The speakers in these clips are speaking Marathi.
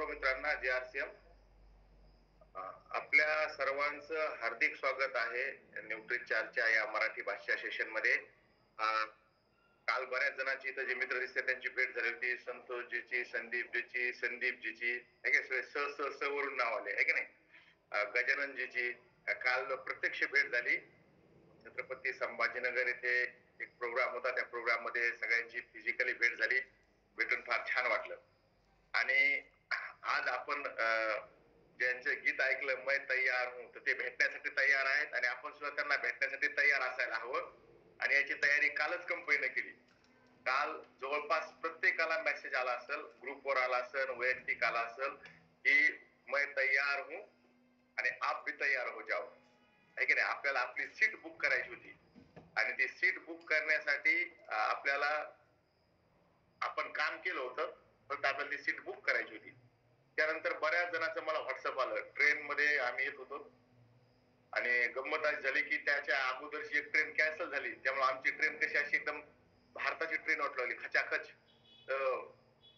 मित्रांना JRCM आपल्या सर्वांचं हार्दिक स्वागत आहे न्यूट्रीचार्जच्या या मराठी भाषा सेशन मध्ये. काल बऱ्याच जणांची इथं जे मित्र दिसते त्यांची भेट झाली होती. संतोषजीची, संदीपजीची आहे का, सगळे स स वरून नाव आले आहे की नाही. गजाननजीची काल प्रत्यक्ष भेट झाली. छत्रपती संभाजीनगर येथे एक प्रोग्राम होता, त्या प्रोग्राम मध्ये सगळ्यांची फिजिकली भेट झाली. भेटून फार छान वाटलं. आणि आज आपण ज्यांचे गीत ऐकलं मैं तयार हूं, तर ते भेटण्यासाठी तयार आहेत आणि आपण सुद्धा त्यांना भेटण्यासाठी तयार असायला हवं. आणि याची तयारी कालच कंपनीने केली. काल जवळपास प्रत्येकाला मेसेज आला असेल, ग्रुपवर आला असेल, वैयक्तिक आला असेल की मैं तयार हूं आणि आप भी तयार हो जाओ, है की नाही. आपल्याला आपली सीट बुक करायची होती आणि ती सीट बुक करण्यासाठी आपल्याला आपण काम केलं होतं, फक्त आपल्याला ती सीट बुक करायची होती. त्यानंतर बऱ्याच जणांचं मला व्हॉट्सअप आलं. ट्रेन मध्ये आम्ही येत होतो आणि गंमत अशी झाली की त्याच्या अगोदरची एक ट्रेन कॅन्सल झाली. त्यामुळे आमची ट्रेन कशी अशी एकदम भारताची ट्रेन वाटू लागली, खचाखच.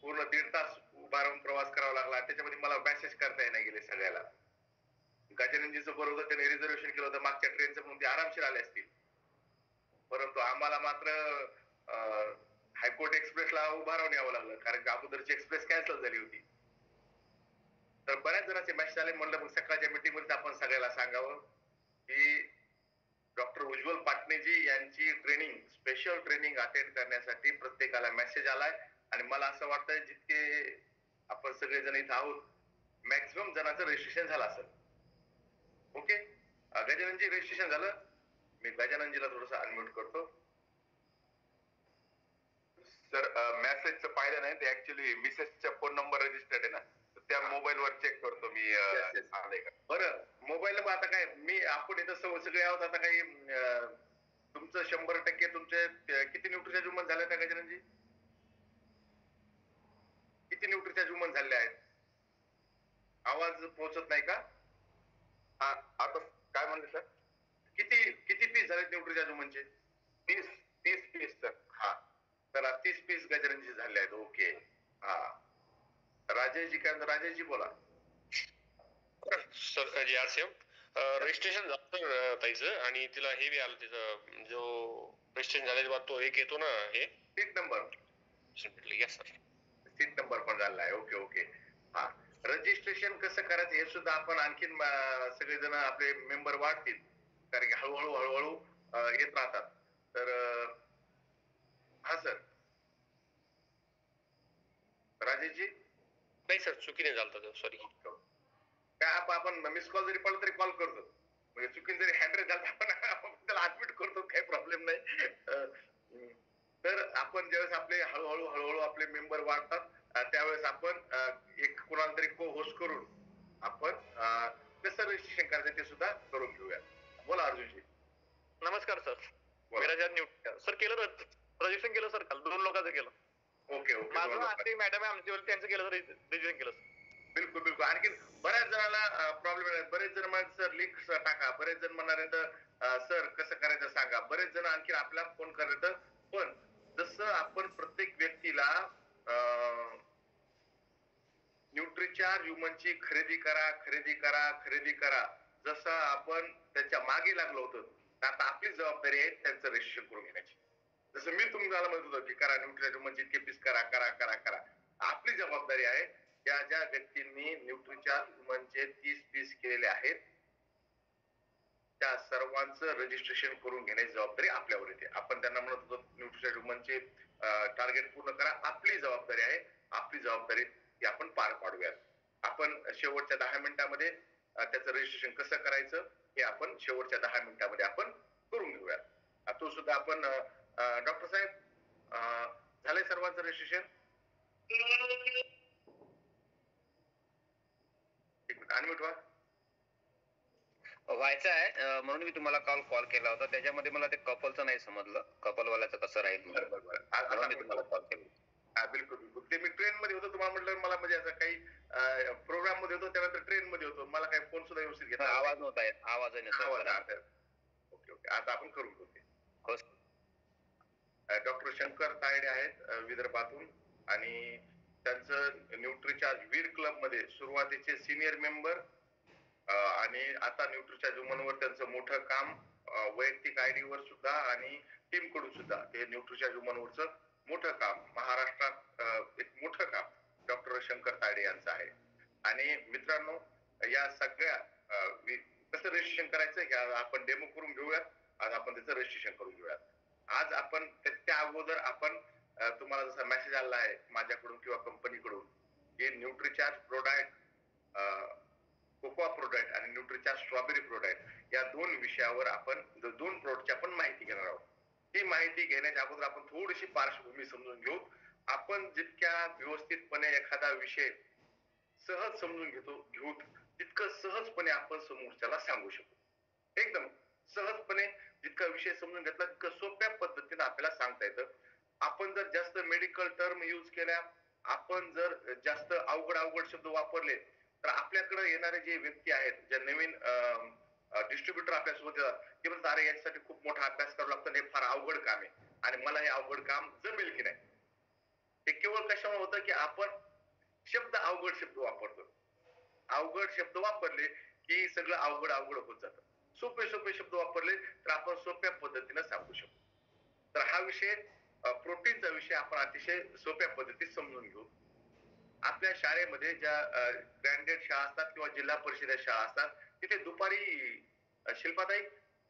पूर्ण 1.5 तास उभा राहून प्रवास करावा लागला. त्याच्यामध्ये मला मेसेज करता येण्या गेले सगळ्याला. गजाननजीचं बरोबर त्यांनी रिझर्वेशन केलं होतं मागच्या ट्रेनचं, म्हणून ते आरामशीर आले असतील. परंतु आम्हाला मात्र हायकोर्ट एक्सप्रेसला उभा राहून यावं लागलं, कारण अगोदरची एक्सप्रेस कॅन्सल झाली होती. तर बऱ्याच जणांचे मेसेज आले. म्हणलं मग सकाळच्या मीटिंग मध्ये आपण सगळ्याला सांगावं की डॉक्टर उज्ज्वल पाटणेजी यांची ट्रेनिंग, स्पेशल ट्रेनिंग अटेंड करण्यासाठी प्रत्येकाला मेसेज आलाय. आणि मला असं वाटतंय जितके आपण सगळेजण इथं आहोत, मॅक्झिमम जणांचं रजिस्ट्रेशन झालं असेल. ओके, गजाननजी रजिस्ट्रेशन झालं? मी गजाननजीला थोडस अनम्यूट करतो. सर मेसेजचं पाहिलं नाही, ते ऍक्च्युली मिसेसच्या फोन नंबर रजिस्टर्ड आहे ना, त्या मोबाईल वर चेक करतो मी आले का. बरं, मोबाईल नंबर आता काय, मी आपण इथं सगळे आहोत. आता काही तुमचं 100% तुमचे किती न्यूट्रीच्या जुमन झाले त्या गजाननजी? किती न्यूट्रीच्या जुमन झाले आहेत? आवाज पोहोचत नाही का? आता काय म्हणले सर? किती किती पीस झाले न्यूट्रीच्या जुमनचे? 30 पीस सर. हा, तर 30 पीस गजाननजी झाले आहेत. ओके. हा, राजेशजी काय म्हणतात? राजेशजी बोला. सर JRCM रजिस्ट्रेशन झालं ताईचं, आणि तिला हे बी आलं, तिचं जो रजिस्ट्रेशन झाल्याच्या बाद तो एक येतो ना, हे seat number. Yes sir, seat number पण झाला आहे. Okay okay. हा, रजिस्ट्रेशन कसं करायचं हे सुद्धा आपण आणखीन सगळेजण आपले मेंबर वाढतील, कारण की हळूहळू हळूहळू येत राहतात. तर हा सर. राजेशजी? नाही सर, चुकीने झालं, सॉरी. काय आपण मिस कॉल जरी पडला तरी कॉल करतो, म्हणजे चुकीने जरी हँडरेज झालं आपण त्याला ऍडमिट करतो, काही प्रॉब्लेम नाही. तर आपण ज्यावेळेस आपले हळूहळू हळूहळू आपले मेंबर वाढतात, त्यावेळेस आपण एक कोणाला तरी को होस्ट करून आपण कसं रजिस्ट्रेशन करायचं ते सुद्धा करून घेऊया. बोला अर्जुनजी. नमस्कार सर, सर केलं रजिस्ट्रेशन केलं सर, काल 2 लोकांचं केलं. Okay okay. माझं मॅडम आहे आमची, त्यांचं केलं रजिस्ट्रेशन केलं. बिलकुल बिलकुल. आणखी बऱ्याच जणांना प्रॉब्लेम आहे. बरेच जण म्हणतात सर लिंक टाका, बरेच जण म्हणणार सर कसं करायचं सांगा. बरेच जण आणखी आपल्याला फोन करतात. पण जसं आपण प्रत्येक व्यक्तीला न्यूट्रीचार्ज ह्युमनची खरेदी करा खरेदी करा खरेदी करा, जसं आपण त्याच्या मागे लागलो होतो, आता आपली जबाबदारी आहे त्यांचं रजिस्ट्रेशन करून घेण्याची. जसं मी तुम्हाला म्हणत होतो की करा न्यूट्रीचार्ज ह्युमनचे इतके पीस करा करा करा करा. आपली जबाबदारी आहे, ज्या ज्या व्यक्तींनी न्यूट्रीचार्ज ह्युमनचे 30 पीस केलेले आहेत त्या सर्वांचं रजिस्ट्रेशन करून घेण्याची जबाबदारी आपल्यावर येते. आपण त्यांना म्हणत होतो न्यूट्रीचार्ज ह्युमनचे टार्गेट पूर्ण करा. आपली जबाबदारी आहे, आपली जबाबदारी ती आपण पार पाडूयात. आपण शेवटच्या 10 मिनिटांमध्ये त्याचं रजिस्ट्रेशन कसं करायचं हे आपण शेवटच्या 10 मिनिटांमध्ये आपण करून घेऊयात. तो सुद्धा आपण डॉक्टर साहेब झालंय सर्वांचं रजिस्ट्रेशन? अनम्यूट व्हा. व्हायचं आहे म्हणून मी तुम्हाला कॉल केला होता. त्याच्यामध्ये मला ते कपलचं नाही समजलं, कपलवाल्याचं कसं राहील म्हणून मी तुम्हाला कॉल केला. बिलकुल बिलकुल. ते मी ट्रेन मध्ये होतो, तुम्हाला म्हटलं मला म्हणजे असं काही प्रोग्राम मध्ये होतो, त्यानंतर ट्रेन मध्ये होतो, मला काही फोन सुद्धा व्यवस्थित घेतला आवाज नव्हता येत. आवाज ओके ओके. आता आपण करून घेऊ. हो. डॉक्टर शंकर तायडे आहेत विदर्भातून, आणि त्यांचं न्यूट्रीचार्ज वीर क्लब मध्ये सुरुवातीचे सिनियर मेंबर आणि आता न्यूट्रीचार्ज वुमनवर त्यांचं मोठं काम वैयक्तिक आयडी वर सुद्धा आणि टीम कडून सुद्धा ते न्यूट्रीचार्ज वुमनवरचं मोठं काम महाराष्ट्रात एक मोठं काम डॉक्टर शंकर तायडे यांचं आहे. आणि मित्रांनो या सगळ्या कसं रजिस्ट्रेशन करायचं हे आपण डेमो करून घेऊयात. आज आपण त्याचं रजिस्ट्रेशन करून घेऊयात. आज आपण त्या अगोदर आपण तुम्हाला जसा मेसेज आला आहे माझ्याकडून किंवा कंपनीकडून की न्यूट्रीचार्ज प्रोडक्ट कोकोआ प्रोडक्ट आणि न्यूट्रीचार्ज स्ट्रॉबेरी प्रोडक्ट या दोन विषयावर आपण दोन प्रोडक्टची आपण माहिती घेणार आहोत. ही माहिती घेण्याच्या अगोदर आपण थोडीशी पार्श्वभूमी समजून घेऊ. आपण जितक्या व्यवस्थितपणे एखादा विषय सहज समजून घेऊ तितकं सहजपणे आपण समोरच्याला सांगू शकू. एकदम सहजपणे जितका विषय समजून घेतला तितकं सोप्या पद्धतीने आपल्याला सांगता येतं. आपण जर जास्त मेडिकल टर्म यूज केल्या, आपण जर जास्त अवघड शब्द वापरले तर आपल्याकडे येणारे जे व्यक्ती आहेत, जे नवीन डिस्ट्रीब्युटर आपल्यासोबत येतात ते म्हणतात अरे याच्यासाठी खूप मोठा अभ्यास करावा लागतो, हे फार अवघड काम आहे आणि मला हे अवघड काम जमेल की नाही. हे केवळ कशामुळे होतं की आपण अवघड शब्द वापरतो. अवघड शब्द वापरले की सगळं अवघड होत जातं. सोपे शब्द वापरले तर आपण सोप्या पद्धतीने सांगू शकतो. तर हा विषय प्रोटीनचा विषय आपण अतिशय सोप्या पद्धतीत समजून घेऊ. आपल्या शाळेमध्ये ज्या ब्रँडेड शाळा असतात किंवा जिल्हा परिषद शाळा असतात तिथे दुपारी शिल्पाताई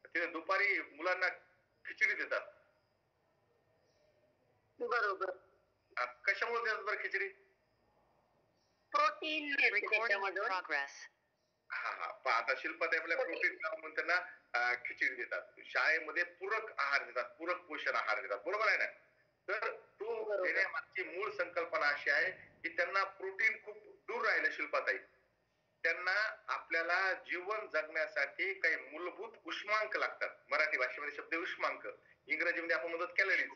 तिथे दुपारी मुलांना खिचडी देतात. बरोबर. कशामुळे देतात बरं खिचडी? प्रोटीन पहा आता शिल्पाताई आपल्या प्रोटीन म्हणतात ना खिचडी देतात. शाळेमध्ये पूरक आहार देतात, पूरक पोषण आहार देतात. बरोबर आहे ना? तर तो देण्यामागची मूळ संकल्पना अशी आहे की त्यांना प्रोटीन खूप दूर राहिलं शिल्पाताई. त्यांना आपल्याला जीवन जगण्यासाठी काही मूलभूत उष्मांक लागतात. मराठी भाषेमध्ये शब्द उष्मांक, इंग्रजीमध्ये आपण म्हणतो कॅलरीज.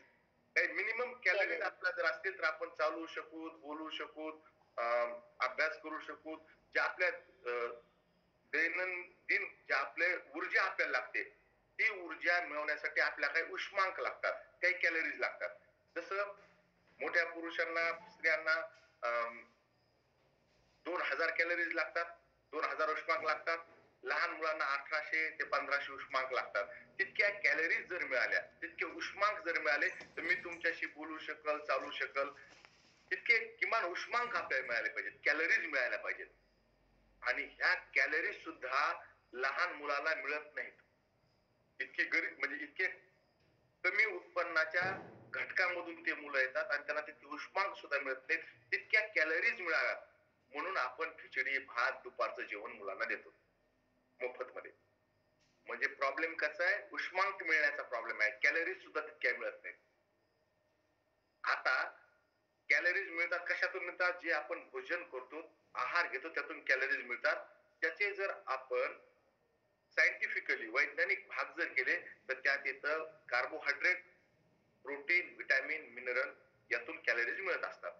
काही मिनिमम कॅलरीज आपल्या जर असतील तर आपण चालू शकू, बोलू शकू, अभ्यास करू शकू. जे आपल्या दैनंदिन जे आपले ऊर्जा आपल्याला लागते ती ऊर्जा मिळवण्यासाठी आपल्याला काही उष्मांक लागतात, काही कॅलरीज लागतात. जसं मोठ्या पुरुषांना स्त्रियांना 2000 कॅलरीज लागतात, 2000 उष्मांक लागतात. लहान मुलांना 1800 ते 1500 उष्मांक लागतात. तितक्या कॅलरीज जर मिळाल्या, तितके उष्मांक जर मिळाले तर मी तुमच्याशी बोलू शकल, चालू शकल. तितके किमान उष्मांक आपल्याला मिळाले पाहिजेत, कॅलरीज मिळायला पाहिजेत. आणि ह्या कॅलरीज सुद्धा लहान मुलाला मिळत नाहीत. इतके गरीब म्हणजे इतके कमी उत्पन्नाच्या घटकांमधून ते मुलं येतात आणि त्यांना तितके उष्मांक सुद्धा मिळत नाहीत. तितक्या कॅलरीज मिळाव्यात म्हणून आपण खिचडी भात दुपारचं जेवण मुलांना देतो मोफत मध्ये. म्हणजे प्रॉब्लेम कसा आहे? उष्मांक मिळण्याचा प्रॉब्लेम आहे, कॅलरीज सुद्धा तितक्या मिळत नाहीत. आता कॅलरीज मिळतात कशातून मिळतात? जे आपण भोजन करतो, आहार घेतो त्यातून कॅलरीज मिळतात. त्याचे जर आपण सायंटिफिकली वैज्ञानिक भाग जर केले तर त्यात येतं कार्बोहायड्रेट, प्रोटीन, विटॅमिन, मिनरल यातून कॅलरीज मिळत असतात.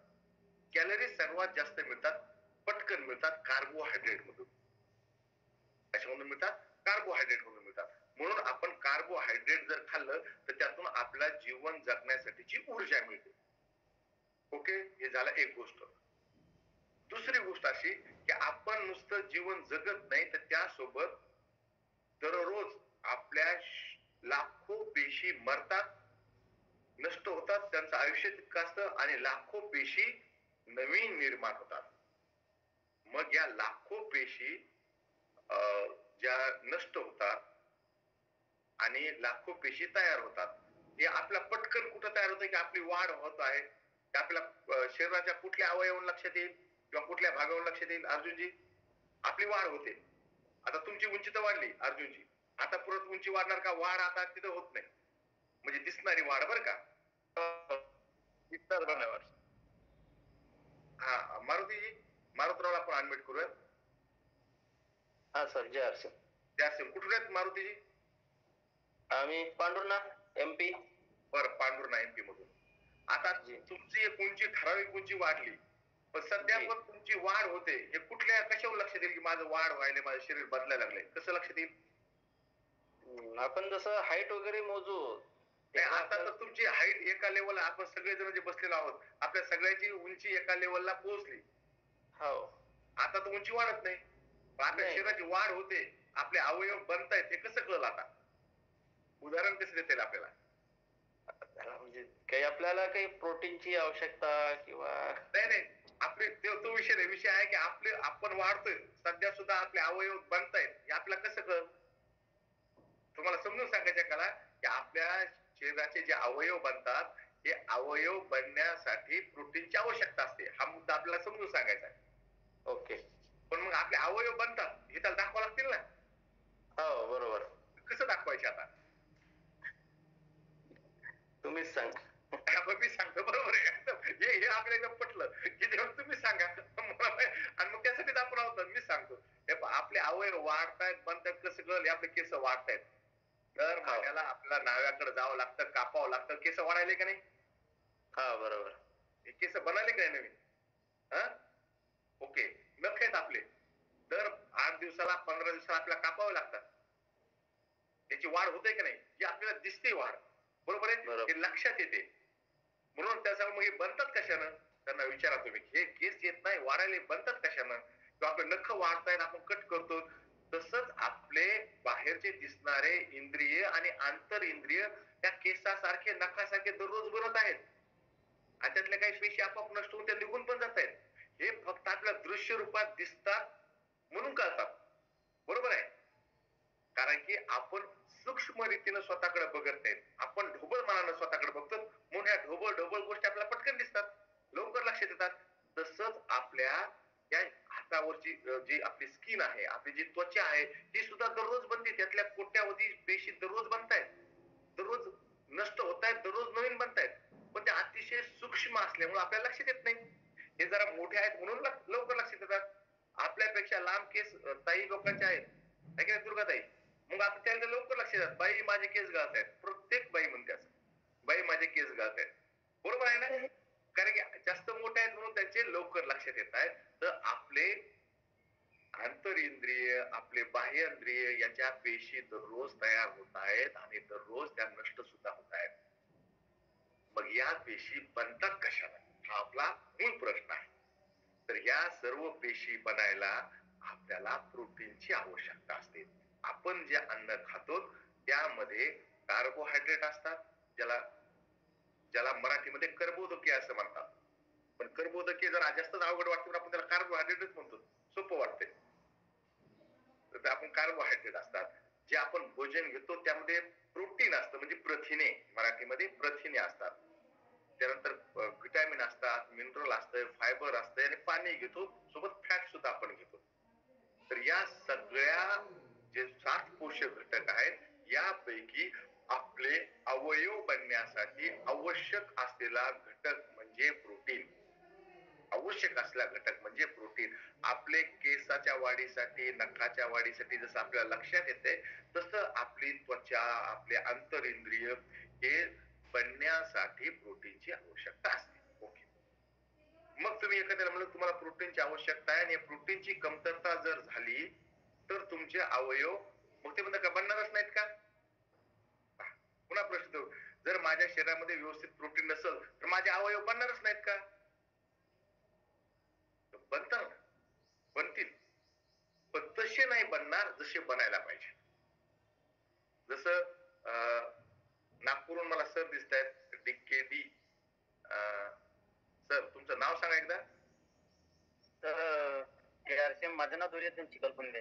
कॅलरीज सर्वात जास्त मिळतात, पटकन मिळतात कार्बोहायड्रेट मधून. कशामधून मिळतात? कार्बोहायड्रेट मधून मिळतात. म्हणून आपण कार्बोहायड्रेट जर खाल्लं तर त्यातून आपला जीवन जगण्यासाठीची ऊर्जा मिळते. ओके, हे झालं एक गोष्ट. दुसरी गोष्ट अशी की आपण नुसतं जीवन जगत नाही तर त्यासोबत दररोज आपल्या लाखो पेशी मरतात, नष्ट होतात, त्यांचं आयुष्य तितकं असतं आणि लाखो पेशी नवीन निर्माण होतात. मग या लाखो पेशी ज्या नष्ट होतात आणि लाखो पेशी तयार होतात, हे आपल्या पटकन कुठं तयार होतं की आपली वाढ होत आहे, आपल्या शरीराच्या कुठल्या अवयवावर लक्षात येईल किंवा कुठल्या भागावर लक्षात येईल? अर्जुनजी, आपली वाढ होते. आता तुमची उंची तर वाढली अर्जुनजी, आता परत उंची वाढणार का? वाढ आता तिथं होत नाही, म्हणजे दिसणारी वाढ बरं का. धन्यवाद. हा मारुतीजी, मारुतरावला आपण अनम्यूट करूयात. हा सर, जय हर्ष. कुठून आहेत मारुतीजी? आम्ही पांढुर्णा MP. बरं, पांढुर्णा MP मधून. आता तुमची एक उंची ठराविक उंची वाढली, पण सध्या पण तुमची वाढ होते, हे कुठल्या कशावर लक्षात येईल की माझं वाढ व्हायला, माझं शरीर बदलायला लागलंय? कसं लक्षात येईल? आपण जसं हाईट वगैरे मोजू नाही, आता तर तुमची हाईट एका लेवल, आपण सगळेजण जे बसलेलो आहोत आपल्या सगळ्याची उंची एका लेवलला पोहोचली. हो. आता तर उंची वाढत नाही. पण आपल्या नाही. शरीराची वाढ होते, आपले अवयव बनतायत, हे कसं कळलं आता? उदाहरण कसं देता येईल आपल्याला? त्याला म्हणजे काही आपल्याला काही प्रोटीनची आवश्यकता किंवा नाही नाही, आपले तो विषय नाही. विषय आहे की आपण वाढतोय, सध्या सुद्धा आपले अवयव बनतायत, हे आपल्याला कसं कळलं? तुम्हाला समजून सांगायचं कला की आपल्या शरीराचे जे अवयव बनतात, हे अवयव बनण्यासाठी प्रोटीनची आवश्यकता असते. हा मुद्दा आपल्याला समजून सांगायचा आहे. ओके. पण मग आपले अवयव बनतात हे त्याला दाखवावं लागतील ना. हो, बरोबर. कसं दाखवायचे आता? तुम्हीच सांगा. मग मी सांगतो, बरोबर आहे एकदम. हे आपल्याला एकदम पटलं की जेव्हा तुम्ही सांगा आणि मग त्यासाठीच आपण आहोत ना. मी सांगतो, हे पहा, आपले अवयव वाढतायत बनतायत कसं कळलं? आपले केस वाढतायत, दर महिन्याला आपल्याला न्हाव्याकडे जावं लागतं, कापावं लागतं. केस वाढायले का नाही? हा, बरोबर. हे केस बनायले काय नवीन? हा, ओके. नख आहेत आपले, दर 8 दिवसाला 15 दिवसाला आपल्याला कापावे लागतात. त्याची वाढ होते की नाही? ही आपल्याला दिसते वाढ, बरोबर आहे, हे लक्षात येते. म्हणून त्याचा मग हे बनतात कशानं? त्यांना विचारा तुम्ही. हे केस येत नाही वाढायला बनतात कशानं? किंवा आपले नख वाढतायत, आपण कट करतो, तसंच आपले बाहेरचे दिसणारे इंद्रिय आणि आंतर इंद्रिय त्या केसासारखे नखासारखे दररोज बनत आहेत. आणि त्यातल्या काही पेशी आपोआप नष्ट होऊन त्या निघून पण जात आहेत. हे फक्त आपल्या दृश्य रूपात दिसतात म्हणून कळतात, बरोबर आहे. कारण की आपण सूक्ष्म रीतीनं स्वतःकडे बघत नाहीत, आपण ढोबळ मनानं स्वतःकडे बघतो, म्हणून ह्या ढोबळ ढोबळ गोष्टी आपल्याला पटकन दिसतात, लवकर लक्षात येतात. तसंच आपल्या या हातावरची जी आपली स्किन आहे, आपली जी त्वचा आहे, ती सुद्धा दररोज बनते. त्यातल्या कोट्यावधी पेशी दररोज बनतायत, दररोज नष्ट होत आहेत, दररोज नवीन बनतायत. पण ते अतिशय सूक्ष्म असल्यामुळे आपल्याला लक्षात येत नाही. हे जरा मोठे आहेत म्हणून लवकर लक्षात येतात. आपल्यापेक्षा लांब केस ताई लोकांचे आहेत, है की नाही दुर्गाताई? मग आता त्याला लवकर लक्षात येतात, बाई माझे केस गळत आहेत. प्रत्येक बाई म्हणते असं, बाई माझे केस गळत आहेत, बरोबर आहे ना? कारण की जास्त मोठे आहेत म्हणून त्यांचे लवकर लक्षात येत आहेत. तर आपले आंतरिंद्रिय, आपले बाह्येंद्रिय याच्या पेशी दररोज तयार होत आहेत आणि दररोज त्या नष्ट सुद्धा होत आहेत. मग या पेशी बनतात कशाला? हा आपला मूळ प्रश्न आहे. तर या सर्व पेशी बनायला आपल्याला प्रोटीनची आवश्यकता असते. आपण जे अन्न खातो त्यामध्ये कार्बोहायड्रेट असतात, ज्याला ज्याला मराठीमध्ये कर्बोदके असं म्हणतात. पण कर्बोदके जर जास्तच अवघड वाटतं तर आपण त्याला कार्बोहायड्रेटच म्हणतो, सोपं वाटतंय. तर आपण कार्बोहायड्रेट असतात. जे आपण भोजन घेतो त्यामध्ये प्रोटीन असतं, म्हणजे प्रथिने, मराठीमध्ये प्रथिने असतात. त्यानंतर व्हिटॅमिन असतात, मिनरल असतं, फायबर असतं आणि पाणी घेतो, सोबत फॅट सुद्धा आपण घेतो. तर या सगळ्या जे 7 पोषक घटक आहेत, यापैकी आपले अवयव बनण्यासाठी आवश्यक असलेला घटक म्हणजे प्रोटीन. आवश्यक असलेला घटक म्हणजे प्रोटीन. आपले केसाच्या वाढीसाठी, नखाच्या वाढीसाठी जसं आपल्याला लक्षात येते, तसं आपली त्वचा, आपले आंतरिंद्रिय हे बनण्यासाठी प्रोटीनची आवश्यकता असते. ओके. मग तुम्ही एखाद्याला म्हणलं तुम्हाला प्रोटीनची आवश्यकता आहे आणि प्रोटीनची कमतरता जर झाली तर तुमचे अवयव मग ते म्हणतात का बनणारच नाहीत का? पुन्हा प्रश्न येतो, जर माझ्या शरीरामध्ये व्यवस्थित प्रोटीन नसेल तर माझे अवयव बनणारच नाहीत का? बनतात, बनतील, पण तसे नाही बनणार जसे बनायला पाहिजे. जसं नागपूरहून मला सर दिसत आहेत, DKD. सर तुमचं नाव सांगा एकदा. तर माझं नाव दुर्योधन चिखलकुंडे.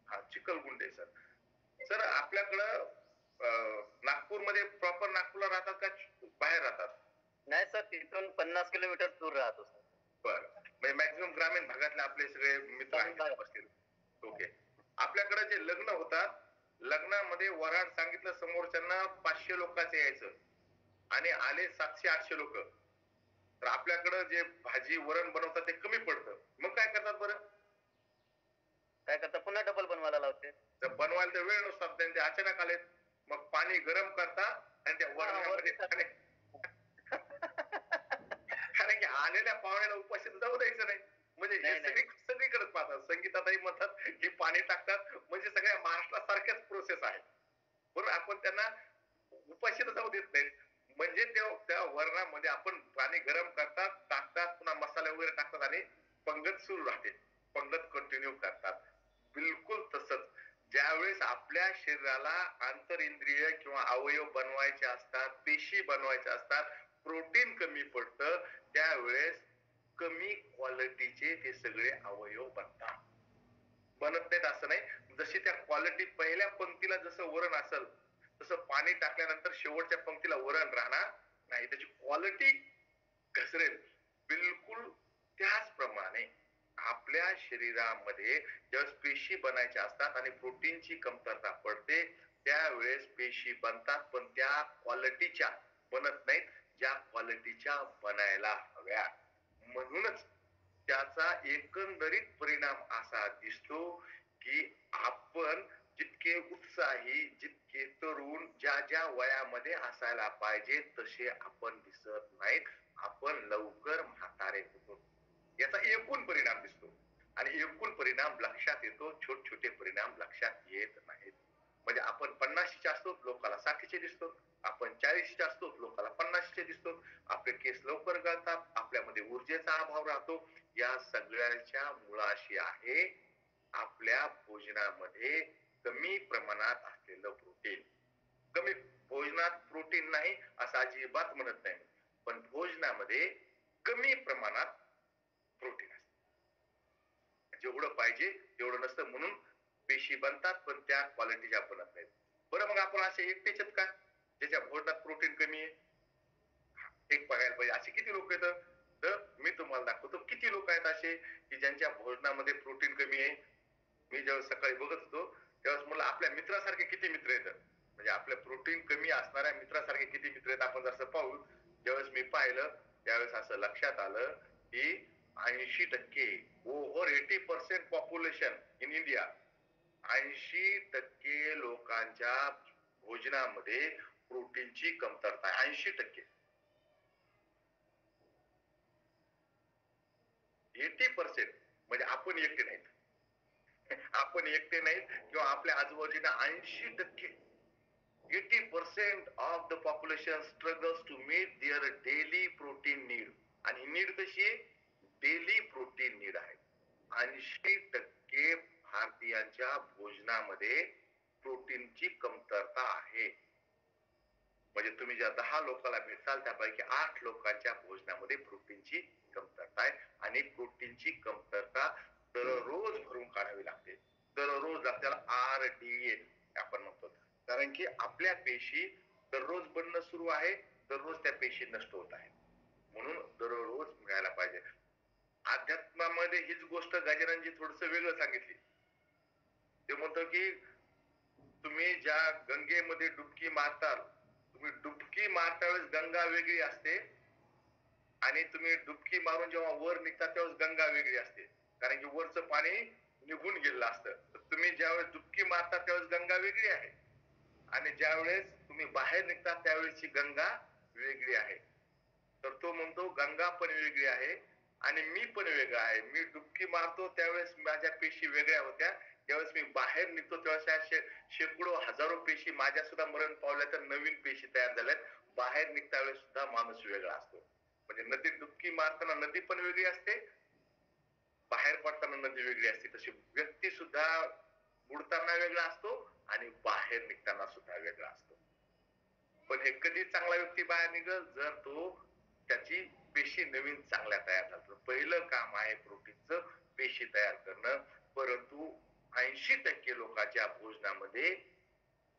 हा, चिखलकुंडे सर. सर आपल्याकडं नागपूरमध्ये प्रॉपर नागपूरला राहतात का बाहेर राहतात? नाही सर, तिथून 50 किलोमीटर दूर राहतो सर. बरं, म्हणजे मॅक्झिमम ग्रामीण भागातले आपले सगळे मित्र आहेत बसतील. ओके. आपल्याकडे जे लग्न होतात, लग्नामध्ये वराड सांगितलं समोरच्यांना 500 लोकांचं यायचं आणि आले 700-800 लोक, तर आपल्याकडे जे भाजी वरण बनवतात ते कमी पडतं. मग काय करतात बरं? काय करता, पुन्हा डबल बनवायला लावते. तर बनवायला तर वेळ नसतात, त्यांचे अचानक आलेत, मग पाणी गरम करतात आणि त्या वरणामध्ये कारण की आलेल्या पाहुण्याला उपाशी जाऊ द्यायचं नाही. म्हणजे हे सगळीकडेच पाहतात. संगीताताई म्हणतात की पाणी टाकतात, म्हणजे सगळ्या महाराष्ट्रासारख्याच प्रोसेस आहे. बरोबर. आपण त्यांना उपाशी तर जाऊ देत नाहीत. म्हणजे त्या वरणामध्ये आपण पाणी गरम करतात, टाकतात, पुन्हा मसाले वगैरे टाकतात आणि पंगत सुरू राहते. पंगत कंटिन्यू करतात. बिलकुल तसंच. ज्यावेळेस आपल्या शरीराला आंतरिंद्रिय किंवा अवयव बनवायचे असतात, पेशी बनवायच्या असतात, प्रोटीन कमी पडतं, त्यावेळेस कमी क्वालिटीचे ते सगळे अवयव बनतात. बनत नाहीत असं नाही. जशी त्या क्वालिटी पहिल्या पंक्तीला जसं वरण असेल, तसं पाणी टाकल्यानंतर शेवटच्या पंक्तीला वरण राहणार नाही. त्याची क्वालिटी घसरेल. बिलकुल त्याचप्रमाणे आपल्या शरीरामध्ये ज्यावेळेस पेशी बनायच्या असतात आणि प्रोटीनची कमतरता पडते, त्यावेळेस पेशी बनतात, पण त्या क्वालिटीच्या बनत नाहीत, ज्या क्वालिटीच्या बनायला हव्या. म्हणूनच त्याचा एकंदरीत परिणाम असा दिसतो की आपण जितके उत्साही, जितके तरुण, ज्या वयामध्ये असायला पाहिजे तसे आपण दिसत नाहीत. आपण लवकर म्हातारे होतो. याचा एकूण परिणाम दिसतो आणि एकूण परिणाम लक्षात येतो, छोटे छोटे परिणाम लक्षात येत नाहीत. म्हणजे आपण 50चे असतो, लोकाला 60चे दिसतो. आपण 40चे असतो, लोकाला 50चे दिसतो. आपले केस लवकर गळतात, आपल्यामध्ये ऊर्जेचा अभाव राहतो. या सगळ्याच्या मुळाशी आहे आपल्या भोजनामध्ये कमी प्रमाणात असलेलं प्रोटीन. कमी भोजनात प्रोटीन नाही असं अजिबात म्हणत नाही, पण भोजनामध्ये कमी प्रमाणात प्रोटीन असतं. जेवढं पाहिजे तेवढं नसतं, म्हणून पेशी बनतात पण त्या क्वालिटीच्या बनत नाहीत. बरं, मग आपण असे एकटेच आहेत का ज्याच्या भोजनात प्रोटीन कमी आहे? एक बघायला पाहिजे असे किती लोक येतात. तर मी तुम्हाला दाखवतो किती लोक आहेत असे की ज्यांच्या भोजनामध्ये प्रोटीन कमी आहे. मी जेव्हा सकाळी बघत होतो त्यावेळेस मला आपल्या मित्रासारखे किती मित्र येतात, म्हणजे आपल्या प्रोटीन कमी असणाऱ्या मित्रासारखे किती मित्र आहेत आपण जसं पाहू. ज्यावेळेस मी पाहिलं त्यावेळेस असं लक्षात आलं की 80% ओव्हर 80% पॉप्युलेशन इन इंडिया, 80% लोकांच्या भोजनामध्ये प्रोटीनची कमतरता आहे. 80%. 80% म्हणजे आपण एकटे नाहीत. आपण एकटे नाहीत किंवा आपल्या आजूबाजूला 80%, 80% of the population struggles to meet their daily protein need. आणि नीड कशी आहे? डेली प्रोटीन नीड आहे. 80% भारतीयांच्या भोजनामध्ये प्रोटीनची कमतरता आहे. म्हणजे तुम्ही ज्या 10 लोकांना भेटाल त्यापैकी 8 लोकांच्या भोजनामध्ये प्रोटीनची कमतरता आहे. आणि प्रोटीनची कमतरता दररोज भरून काढावी लागते. दररोज आपल्याला RDA आपण म्हणतो, कारण की आपल्या पेशी दररोज बनणं सुरू आहे, दररोज त्या पेशी नष्ट होत आहेत. म्हणून दररोज मिळायला पाहिजे. अध्यात्मामध्ये हीच गोष्ट गजाननजी थोडस वेगळं सांगितली. ते म्हणतो की तुम्ही ज्या गंगेमध्ये डुबकी मारताल, तुम्ही डुबकी मारता वेळेस गंगा वेगळी असते आणि तुम्ही डुबकी मारून जेव्हा वर निघता त्यावेळेस गंगा वेगळी असते, कारण की वरचं पाणी निघून गेलेलं असतं. तर तुम्ही ज्यावेळेस डुबकी मारता त्यावेळेस गंगा वेगळी आहे आणि ज्यावेळेस तुम्ही बाहेर निघता त्यावेळेसची गंगा वेगळी आहे. तर तो म्हणतो गंगा पण वेगळी आहे आणि मी पण वेगळा आहे. मी डुबकी मारतो त्यावेळेस माझ्या पेशी वेगळ्या होत्या, ज्यावेळेस मी बाहेर निघतो त्यावेळेस शेकडो हजारो पेशी माझ्या सुद्धा मरण पावल्या, तर नवीन पेशी तयार झाल्यात. बाहेर निघता वेळेस सुद्धा माणूस वेगळा असतो. म्हणजे नदीत डुबकी मारताना नदी पण वेगळी असते, बाहेर पडताना नदी वेगळी असते. तशी व्यक्ती सुद्धा बुडताना वेगळा असतो आणि बाहेर निघताना सुद्धा वेगळा असतो. पण हे कधी चांगला व्यक्ती बाहेर निघल, जर तो त्याची पेशी नवीन चांगल्या तयार झालं. पहिलं काम आहे प्रोटीनचं पेशी तयार करणं. परंतु 80% लोकांच्या भोजनामध्ये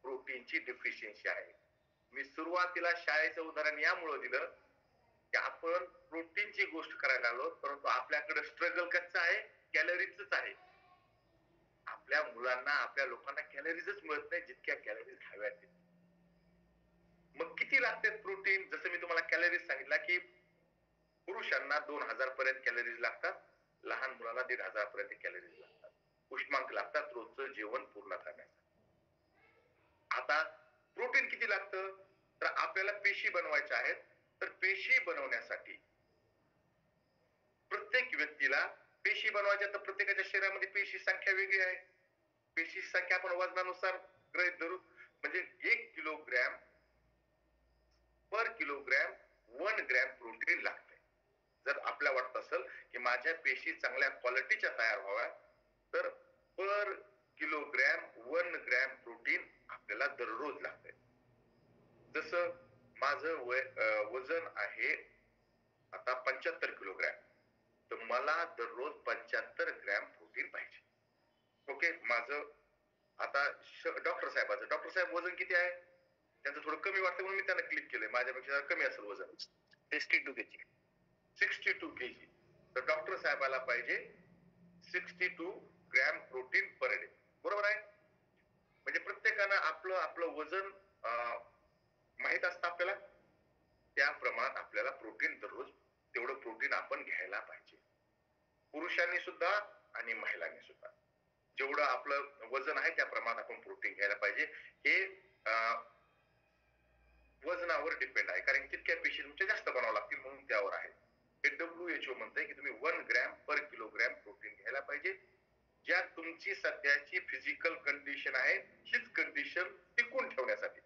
प्रोटीनची डेफिशियन्सी आहे. मी सुरुवातीला शाळेचं उदाहरण यामुळे दिलं की आपण प्रोटीनची गोष्ट करायला आलो, परंतु आपल्याकडे स्ट्रगल कसं आहे? कॅलरीजच आहे. आपल्या मुलांना, आपल्या लोकांना कॅलरीजच मिळत नाही जितक्या कॅलरीज हव्या आहेत. मग किती लागतात प्रोटीन? जसं मी तुम्हाला कॅलरीज सांगितलं की पुरुषांना 2000 पर्यंत कॅलरीज लागतात, लहान मुलांना 1500 पर्यंत कॅलरीज लागतात. उष्मांक लागतात रोजचं जेवण पूर्ण करण्यासाठी. आता प्रोटीन किती लागतं? तर आपल्याला पेशी बनवायच्या आहेत, तर पेशी बनवण्यासाठी प्रत्येक व्यक्तीला पेशी बनवायच्या, तर प्रत्येकाच्या शरीरामध्ये पेशी संख्या वेगळी आहे. पेशी संख्या आपण वजनानुसार गृहीत धरू. म्हणजे 1 किलोग्रॅम ग्रॅम प्रोटीन लागते. जर आपल्याला वाटत असेल की माझ्या पेशी चांगल्या क्वालिटीच्या तयार व्हाव्या तर पर किलोग्रॅम 1 ग्रॅम प्रोटीन आपल्याला दररोज लागते. जसं माझं वजन आहे आता 75 किलोग्रॅम, तर मला दररोज 75 ग्रॅम प्रोटीन पाहिजे. ओके, माझं आता डॉक्टर साहेब वजन किती आहे, त्यांचं थोडं कमी वाटतं म्हणून मी त्यांना क्लिक केलंय, माझ्यापेक्षा कमी असेल वजन 62 kg. 62 kg. तर डॉक्टर साहेबाला पाहिजे 62 ग्रॅम प्रोटीन पर डे. बरोबर आहे? म्हणजे प्रत्येकानं आपलं आपलं वजन माहित असतं आपल्याला, त्या प्रमाणात आपल्याला प्रोटीन दररोज तेवढं प्रोटीन आपण घ्यायला पाहिजे. पुरुषांनी सुद्धा आणि महिलांनी सुद्धा जेवढं आपलं वजन आहे त्या प्रमाणात आपण प्रोटीन घ्यायला पाहिजे. हे वजनावर डिपेंड आहे, कारण तितक्या पेशी तुमच्या जास्त बनावं लागतील म्हणून त्यावर आहे. हे WHO म्हणतंय की तुम्ही 1 ग्रॅम पर किलोग्रॅम प्रोटीन घ्यायला पाहिजे. ज्या तुमची सध्याची फिजिकल कंडिशन आहे हीच कंडिशन टिकून ठेवण्यासाठी.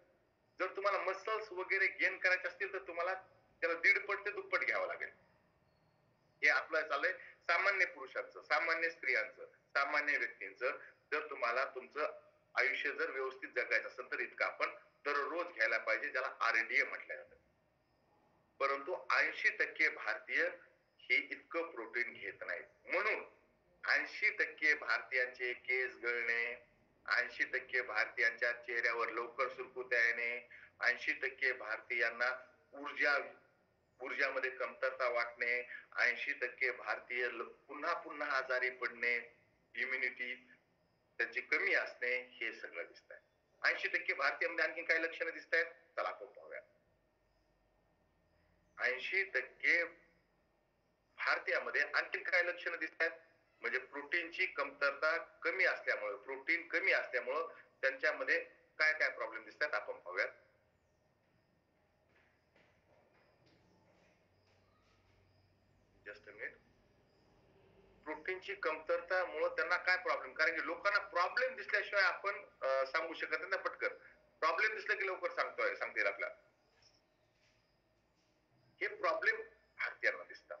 जर तुम्हाला मसल्स वगैरे गेन करायचे असतील तर तुम्हाला त्याला 1.5 ते दुप्पट घ्यावं लागेल. हे आपलं चाललंय सामान्य पुरुषांचं, सामान्य स्त्रियांचं, सामान्य व्यक्तींचं. जर तुम्हाला तुमचं आयुष्य जर व्यवस्थित जगायचं असेल तर इतकं आपण दररोज घ्यायला पाहिजे, ज्याला RDA म्हटलं जातं. परंतु 80% भारतीय हे इतकं प्रोटीन घेत नाहीत. म्हणून 80% भारतीयांचे केस गळणे, 80% भारतीयांच्या चेहऱ्यावर लवकर सुरकुत्या येणे, 80% भारतीयांना ऊर्जामध्ये कमतरता वाटणे, 80% भारतीय पुन्हा पुन्हा आजारी पडणे, इम्युनिटी त्यांची कमी असणे, हे सगळं दिसत आहे. 80% भारतीयांमध्ये आणखी काही लक्षणं दिसत आहेत, चला आपण पाहूया. 80% भारतीयामध्ये आणखी काय लक्षणं दिसत आहेत, म्हणजे प्रोटीनची कमतरता कमी असल्यामुळे, प्रोटीन कमी असल्यामुळे त्यांच्यामध्ये काय काय प्रॉब्लेम दिसत आहेत आपण पाहूयात. Just a minute. प्रोटीनची कमतरतामुळे त्यांना काय प्रॉब्लेम, कारण की लोकांना प्रॉब्लेम दिसल्याशिवाय आपण सांगू शकत नाही ना पटकन. प्रॉब्लेम दिसले की लवकर सांगता येईल आपल्याला. हे प्रॉब्लेम भारतीयांना दिसतात.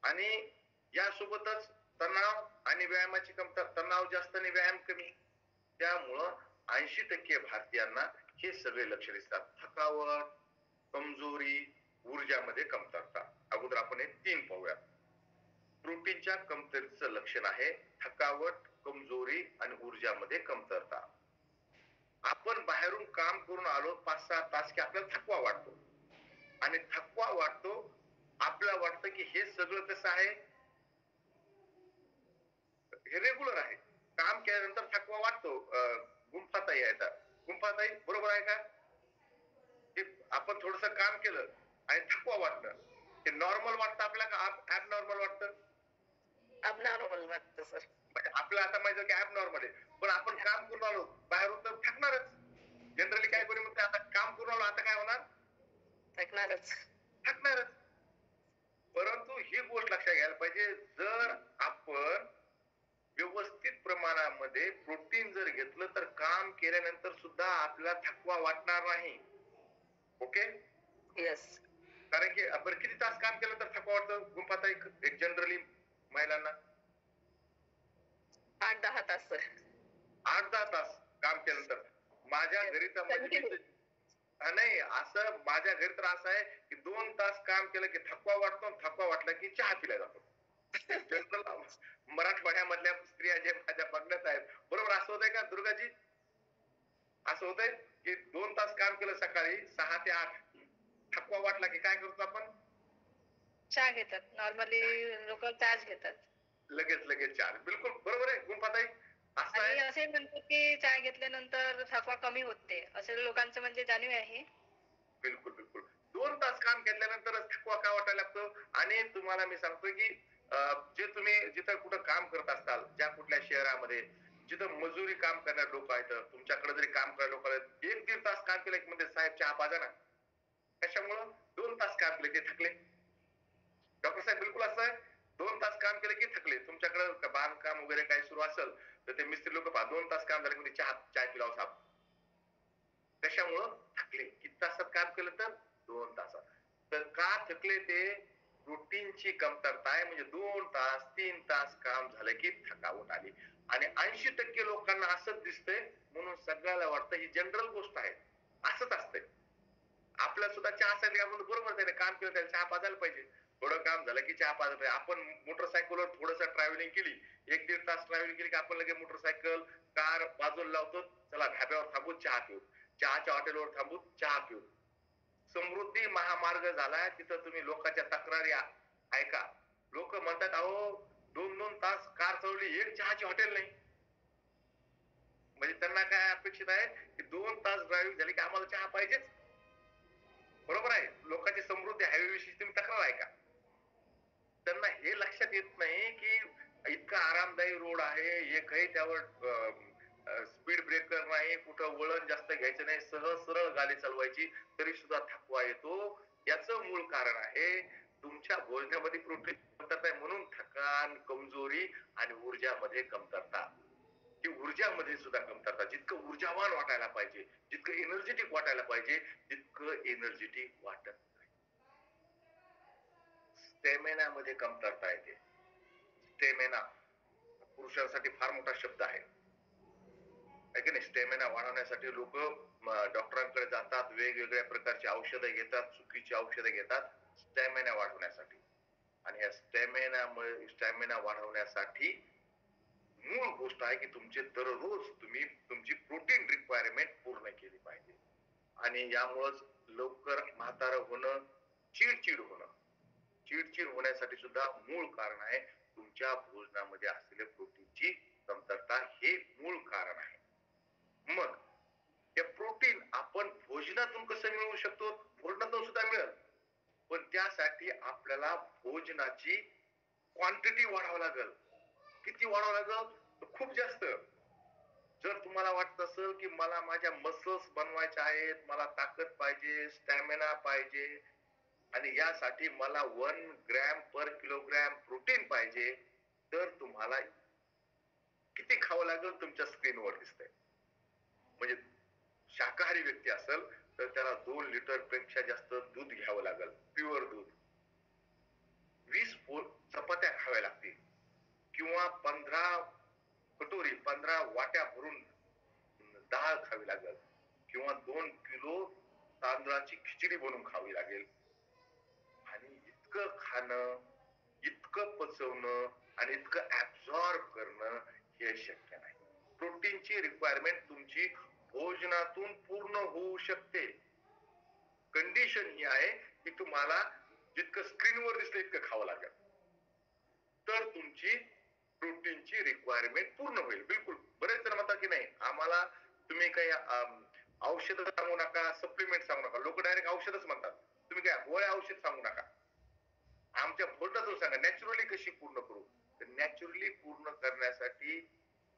आणि यासोबतच तणाव आणि व्यायामाची कमतरता, तणाव जास्त आणि व्यायाम कमी, त्यामुळं 80% भारतीयांना हे सगळे लक्ष दिसतात. थकावट, कमजोरी, ऊर्जामध्ये कमतरता. अगोदर आपण हे 3 पाहूया. प्रोटीनच्या कमतरतेचं लक्षण आहे थकावट, कमजोरी आणि ऊर्जामध्ये कमतरता. आपण बाहेरून काम करून आलो 5-6 तास की आपल्याला थकवा वाटतो, आणि थकवा वाटतो, आपल्याला वाटतं की हे सगळं कसं आहे, हे रेग्युलर आहे. काम केल्यानंतर थकवा वाटतो, गुंफताई आहे, गुंफताई बरोबर आहे का? आपण थोडस काम केलं आणि थकवा वाटतं, ते नॉर्मल वाटतं आपल्याला का ऍबनॉर्मल वाटतं? ॲबनॉर्मल वाटतं सर. आपल्याला आता माहिती की ऍबनॉर्मल आहे, पण आपण काम करून आलो बाहेरून तर थकणारच. जनरली काय कोणी म्हणते आता काम करून आलो आता काय होणार, थकणारच. परंतु ही गोष्ट लक्षात घ्यायला पाहिजे, जर आपण व्यवस्थित प्रमाणामध्ये प्रोटीन जर घेतलं तर काम केल्यानंतर सुद्धा आपल्याला थकवा वाटणार नाही. Okay, yes. कारण की आपण किती तास काम केलं तर थकवा वाटतं गुंफात एक जनरली महिलांना? 8-10 तास सर. 8-10 तास काम केल्यानंतर. माझ्या घरी तर नाही, असं माझ्या घरी तर असं आहे की 2 तास काम केलं की थकवा वाटतो, थकवा वाटला की चहा पिला जातो. जनरल मराठवाड्यामधल्या स्त्रिया जे माझ्या बघण्यात आहेत, बरोबर असं होतंय का दुर्गाजी? असं होतंय की 2 तास काम केलं सकाळी 6 ते 8, थकवा वाटला की काय करतो आपण? चहा घेतात. नॉर्मली लोक चहाच घेतात. लगेच चहा. बिलकुल बरोबर आहे गुंफाताई. असं आणि आहे, असे म्हणतात की चहा घेतल्यानंतर थकवा कमी होते, असे लोकांचं म्हणजे जाणीव आहे. बिलकुल 2 तास काम घेतल्यानंतरच थकवा का वाटायला लागतो. आणि तुम्हाला मी सांगतोय की जे तुम्ही जिथं कुठं काम करत असताल, ज्या कुठल्या शहरामध्ये जिथं मजुरी काम करणारे लोक आहेत, तुमच्याकडे जरी काम करणारे लोक आहेत, 1-1.5 तास काम केलं की म्हणजे साहेब चहा पाजा ना. कशामुळं? 2 तास काम केले की थकले. डॉक्टर साहेब बिलकुल असं आहे, 2 तास काम केले की थकले. तुमच्याकडे बांधकाम वगैरे काही सुरू असेल तर ते मिस्त्री लोक 2 तास काम झाले की चाय पिलाव साहेब. कशामुळं? थकले. किती तासात काम केलं तर 2 तासात. का थकले ते? प्रोटीनची कमतरता आहे. म्हणजे 2 तास 3 तास काम झालं की थकावट आली. आणि 80% लोकांना असंच दिसतंय. म्हणून सगळ्याला वाटतं ही जनरल गोष्ट आहे. असंच असतंय. आपल्याला सुद्धा चहासाठी आपण बरोबर त्याने काम केलं त्याला चहा पाजायला पाहिजे. थोडं काम झालं की चहा पाजायला पाहिजे. आपण मोटरसायकलवर थोडंसं ट्रॅव्हलिंग केली, 1-1.5 तास ट्रॅव्हलिंग केली की आपण लगेच मोटरसायकल, कार बाजूला लावतो. चला ढाब्यावर थांबू चहा पिऊ. चहाच्या हॉटेलवर थांबू चहा पिऊ. समृद्धी महामार्ग झालाय तिथं तुम्ही लोकांच्या तक्रारी ऐका. लोक म्हणतात अहो 2-2 तास कार चालवली, एक चहाची हॉटेल नाही. म्हणजे त्यांना काय अपेक्षित आहे की 2 तास ड्रायव्हिंग झाली की आम्हाला चहा पाहिजेच. बरोबर आहे. लोकांची समृद्धी हायवे विषयी तुम्ही तक्रार आहे का? त्यांना हे लक्षात येत नाही की इतका आरामदायी रोड आहे, एकही त्यावर स्पीड ब्रेकर नाही, कुठं वळण जास्त घ्यायचं नाही, सहज सरळ गाडी चालवायची, तरी सुद्धा थकवा येतो. याचं मूळ कारण आहे तुमच्या भोजनामध्ये प्रोटीन कमतरता आहे, म्हणून थकान, कमजोरी आणि ऊर्जामध्ये कमतरता. की ऊर्जामध्ये सुद्धा कमतरता. जितकं ऊर्जावान वाटायला पाहिजे, जितकं एनर्जेटिक वाटायला पाहिजे, तितकं एनर्जेटिक वाटत नाही. स्टॅमिना मध्ये कमतरता येते. स्टॅमिना पुरुषांसाठी फार मोठा शब्द आहे. है की नाही? स्टॅमिना वाढवण्यासाठी लोक डॉक्टरांकडे जातात, वेगवेगळ्या प्रकारची औषधं घेतात, चुकीची औषधं घेतात स्टॅमिना वाढवण्यासाठी. आणि या स्टॅमिना वाढवण्यासाठी मूळ गोष्ट आहे की तुमचे दररोज तुम्ही तुमची प्रोटीन रिक्वायरमेंट पूर्ण केली पाहिजे. आणि यामुळेच लवकर म्हातारं होणं, चिडचिड होणं, चिडचिड होण्यासाठी सुद्धा मूळ कारण आहे तुमच्या भोजनामध्ये असलेल्या प्रोटीनची कमतरता. हे मूळ कारण आहे. मग हे प्रोटीन आपण भोजनातून कसं मिळवू शकतो? भोजनातून सुद्धा मिळेल, पण त्यासाठी आपल्याला भोजनाची क्वांटिटी वाढवावी लागेल. किती वाढवावं लागेल? तर खूप जास्त. जर तुम्हाला वाटत असेल की मला माझ्या मसल्स बनवायच्या आहेत, मला ताकद पाहिजे, स्टॅमिना पाहिजे आणि यासाठी मला 1 ग्रॅम पर किलोग्रॅम प्रोटीन पाहिजे, तर तुम्हाला किती खावं लागेल तुमच्या स्क्रीनवर दिसतंय. म्हणजे शाकाहारी व्यक्ती असेल तर त्याला 2 लिटर पेक्षा जास्त दूध घ्यावं लागेल, प्युअर दूध. 20 चपात्या खाव्या लागतील किंवा 15 वाट्या भरून डाळ खावी लागेल किंवा 2 किलो तांदळाची खिचडी बनवून खावी लागेल. आणि इतकं खाणं, इतकं पचवणं आणि इतकं ऍब्सॉर्ब करणं हे शक्य नाही. प्रोटीनची रिक्वायरमेंट तुमची भोजनातून पूर्ण होऊ शकते. कंडिशन ही आहे की तुम्हाला जितकं स्क्रीनवर दिसतं इतकं खावं लागेल, तर तुमची प्रोटीनची रिक्वायरमेंट पूर्ण होईल. बिलकुल. बरेच जण म्हणतात की नाही आम्हाला तुम्ही काही औषध सांगू नका, सप्लिमेंट सांगू नका. लोक डायरेक्ट औषधच म्हणतात. तुम्ही काय गोळ्या औषध सांगू नका, आमच्या भोजनातून सांगा नॅचरली कशी पूर्ण करू. तर नॅचरली पूर्ण करण्यासाठी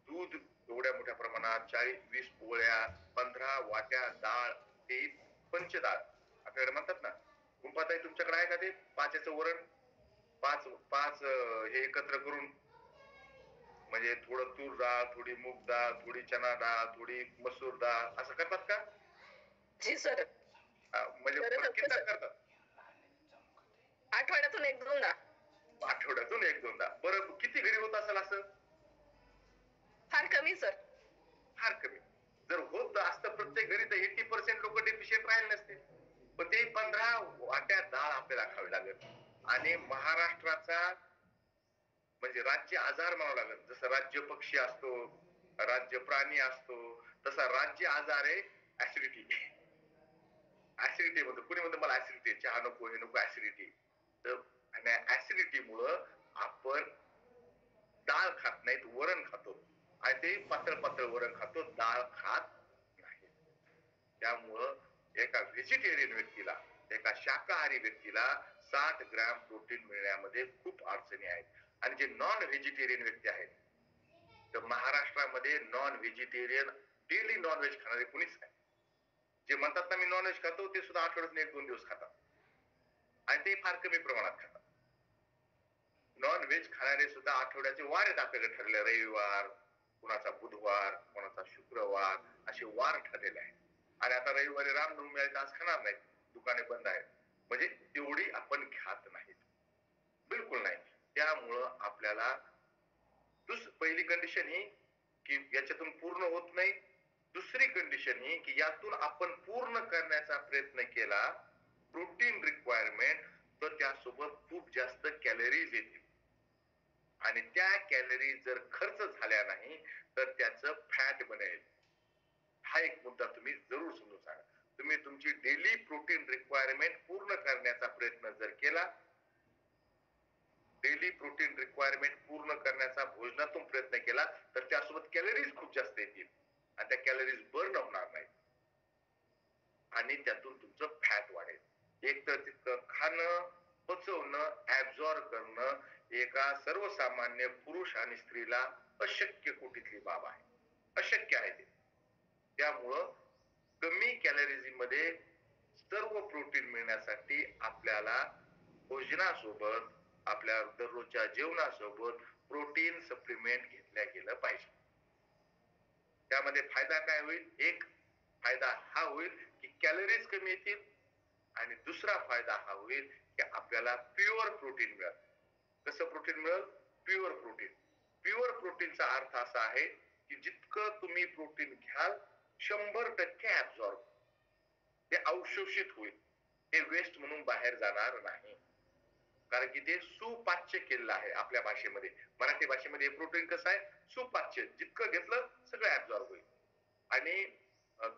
दूध एवढ्या मोठ्या प्रमाणात, 40-20 पोळ्या, 15 वाट्या डाळ, ते पंचडाळ आपल्याकडे म्हणतात ना. गुंपाताई तुमच्याकडे आहे का ते 5 वरण? 5 हे एकत्र करून, म्हणजे थोडं तूर डाळ, थोडी मूग डाळ, थोडी चना डाळ, थोडी मसूर डाळ, असं करतात का? जी सर. म्हणजे किती करतात? आठवड्यातून 1-2दा. आठवड्यातून 1-2दा. बरं किती घरी होत असेल असं? फार कमी सर. फार कमी. जर होत असतं प्रत्येक घरी तर 80% लोक डेफिशियंट राहिले नसते. पण ते 15 वाट्या डाळ आपल्याला खावी लागेल. आणि महाराष्ट्राचा म्हणजे राज्य आजार म्हणावं लागेल. जसं राज्य पक्षी असतो, राज्य प्राणी असतो, तसा राज्य आजार आहे ऍसिडिटी. ऍसिडिटी म्हणतो, कुणी म्हणतो मला ऍसिडिटी, चहा नको, हे नको, ऍसिडिटी. तर ऍसिडिटी मुळे आपण डाळ खात नाहीत, वरण खातो. आणि ते पातळ पातळ वरण खातो, डाळ खात नाही. त्यामुळं एका व्हेजिटेरियन व्यक्तीला, एका शाकाहारी व्यक्तीला 60 ग्रॅम प्रोटीन मिळण्यामध्ये खूप अडचणी आहेत. आणि जे नॉन व्हेजिटेरियन व्यक्ती आहेत, तर महाराष्ट्रामध्ये नॉन व्हेजिटेरियन डेली नॉनव्हेज खाणारे कुणीच नाही. जे म्हणतात ना मी नॉनव्हेज खातो, ते सुद्धा आठवड्यातून 1-2 दिवस खातात. आणि ते फार कमी प्रमाणात खातात. नॉन व्हेज खाणारे सुद्धा आठवड्याचे वार आहेत आपल्याकडे ठरले. रविवार, कुणाचा बुधवार, कोणाचा शुक्रवार, असे वार ठरलेले आहेत. आणि आता रविवारी रामनवमी आहे, आज खाणार नाहीत, दुकाने बंद आहेत. म्हणजे तेवढी आपण घ्यात नाहीत, बिलकुल नाही. त्यामुळं आपल्याला पहिली कंडिशन ही की याच्यातून पूर्ण होत नाही. दुसरी कंडिशन ही की यातून आपण पूर्ण करण्याचा प्रयत्न केला प्रोटीन रिक्वायरमेंट, तर त्यासोबत खूप जास्त कॅलरीज येतील आणि त्या कॅलरीज जर खर्च झाल्या नाही तर त्याचं फॅट बनेल. हा एक मुद्दा तुम्ही जरूर समजून सांगा. तुम्ही तुमची डेली प्रोटीन रिक्वायरमेंट पूर्ण करण्याचा प्रयत्न जर केला, डेली प्रोटीन रिक्वायरमेंट पूर्ण करण्याचा भोजनातून प्रयत्न केला तर त्यासोबत कॅलरीज खूप जास्त येतील आणि त्या कॅलरीज बर्न होणार नाही आणि त्यातून तुमचं फॅट वाढेल. एक तर तितकं खाणं, पचवणं, ऍब्झॉर्ब करणं एका सर्वसामान्य पुरुष आणि स्त्रीला अशक्य कोटीतली बाब आहे. अशक्य आहे ते. त्यामुळं कमी कॅलरीज मध्ये सर्व प्रोटीन मिळण्यासाठी आपल्याला भोजनासोबत आपल्या दररोजच्या जेवणासोबत प्रोटीन सप्लिमेंट घेतल्या गेलं पाहिजे. त्यामध्ये फायदा काय होईल? एक फायदा हा होईल की कॅलरीज कमी येतील आणि दुसरा फायदा हा होईल की आपल्याला प्युअर प्रोटीन मिळेल. कसं प्रोटीन मिळेल? Pure protein. प्युअर प्रोटीनचा अर्थ असा आहे की जितकं तुम्ही प्रोटीन घ्याल 100% ऍब्झॉर्ब, ते अवशोषित होईल, ते वेस्ट म्हणून बाहेर जाणार नाही. कारण की ते सुपाच्य केलेलं आहे. आपल्या भाषेमध्ये, मराठी भाषेमध्ये प्रोटीन कसं आहे? सुपाच्य. जितकं घेतलं सगळं ऍब्झॉर्ब होईल. आणि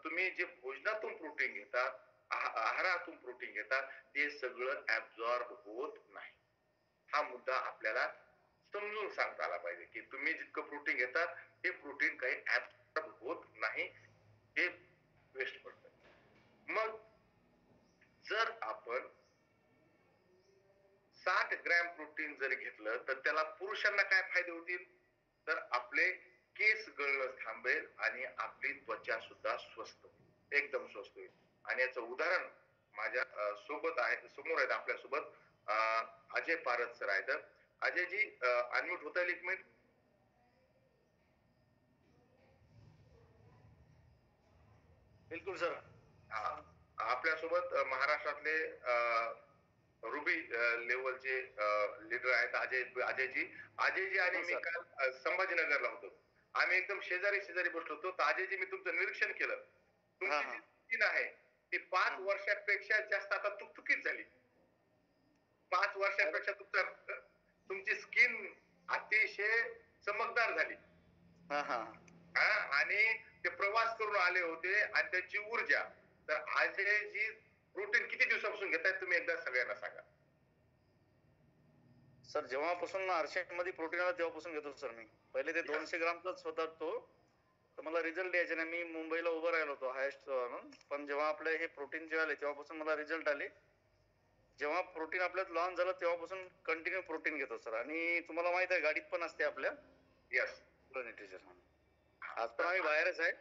तुम्ही जे भोजनातून प्रोटीन घेता, आहारातून प्रोटीन घेता, ते सगळं ऍब्झॉर्ब होत नाही. हा मुद्दा आपल्याला समजून सांगता आला पाहिजे की तुम्ही जितकं प्रोटीन घेता ते प्रोटीन काही ऍब्झॉर्ब होत नाही, हे वेस्ट पडतं. मग जर आपण 60 ग्रॅम प्रोटीन जर घेतलं तर त्याला पुरुषांना काय फायदे होतील? तर आपले केस गळणं थांबेल आणि आपली त्वचा सुद्धा स्वस्त होईल, एकदम स्वस्त होईल. आणि याचं उदाहरण माझ्या सोबत आहे, समोर आहेत आपल्या सोबत अजय पारद सर आहेत. अजयजी अनम्यूट होता येईल एक मिनिट? बिलकुल सर. हा, आपल्यासोबत महाराष्ट्रातले रुबी लेवलचे लीडर आहेत अजयजी. अजयजी आणि हो मी सर. काल संभाजीनगरला होतो. आम्ही एकदम शेजारी शेजारी बसलो होतो. तर अजयजी मी तुमचं निरीक्षण केलं. हा तुमची हा जी स्किन आहे ती 5 हम्म. वर्षापेक्षा जास्त आता तुकतुकीत झाली. 5 वर्षापेक्षा तुमची स्किन अतिशय चमकदार झाली. हा हा हा, आणि ते प्रवास करून आले होते आणि त्याची ऊर्जा. तर अजयजी प्रोटीन किती दिवसापासून घेतायत तुम्ही एकदा सगळ्यांना सांगा. सर, जेव्हापासून आरशेड मध्ये प्रोटीन आला तेव्हापासून घेतो सर मी. पहिले ते 200 ग्रामचाच होता तो, तर मला रिझल्ट द्यायचे नाही. मी मुंबईला उभं राहिलो होतो हायस्ट म्हणून. पण जेव्हा आपले हे प्रोटीन जे आले तेव्हापासून मला रिझल्ट आले. जेव्हा प्रोटीन आपल्यात लॉन्च झालं तेव्हापासून कंटिन्यू प्रोटीन घेतो सर. आणि तुम्हाला माहित आहे गाडीत पण असते आपल्या यस. न्यूट्रिशन. आज पण आम्ही बाहेरच आहे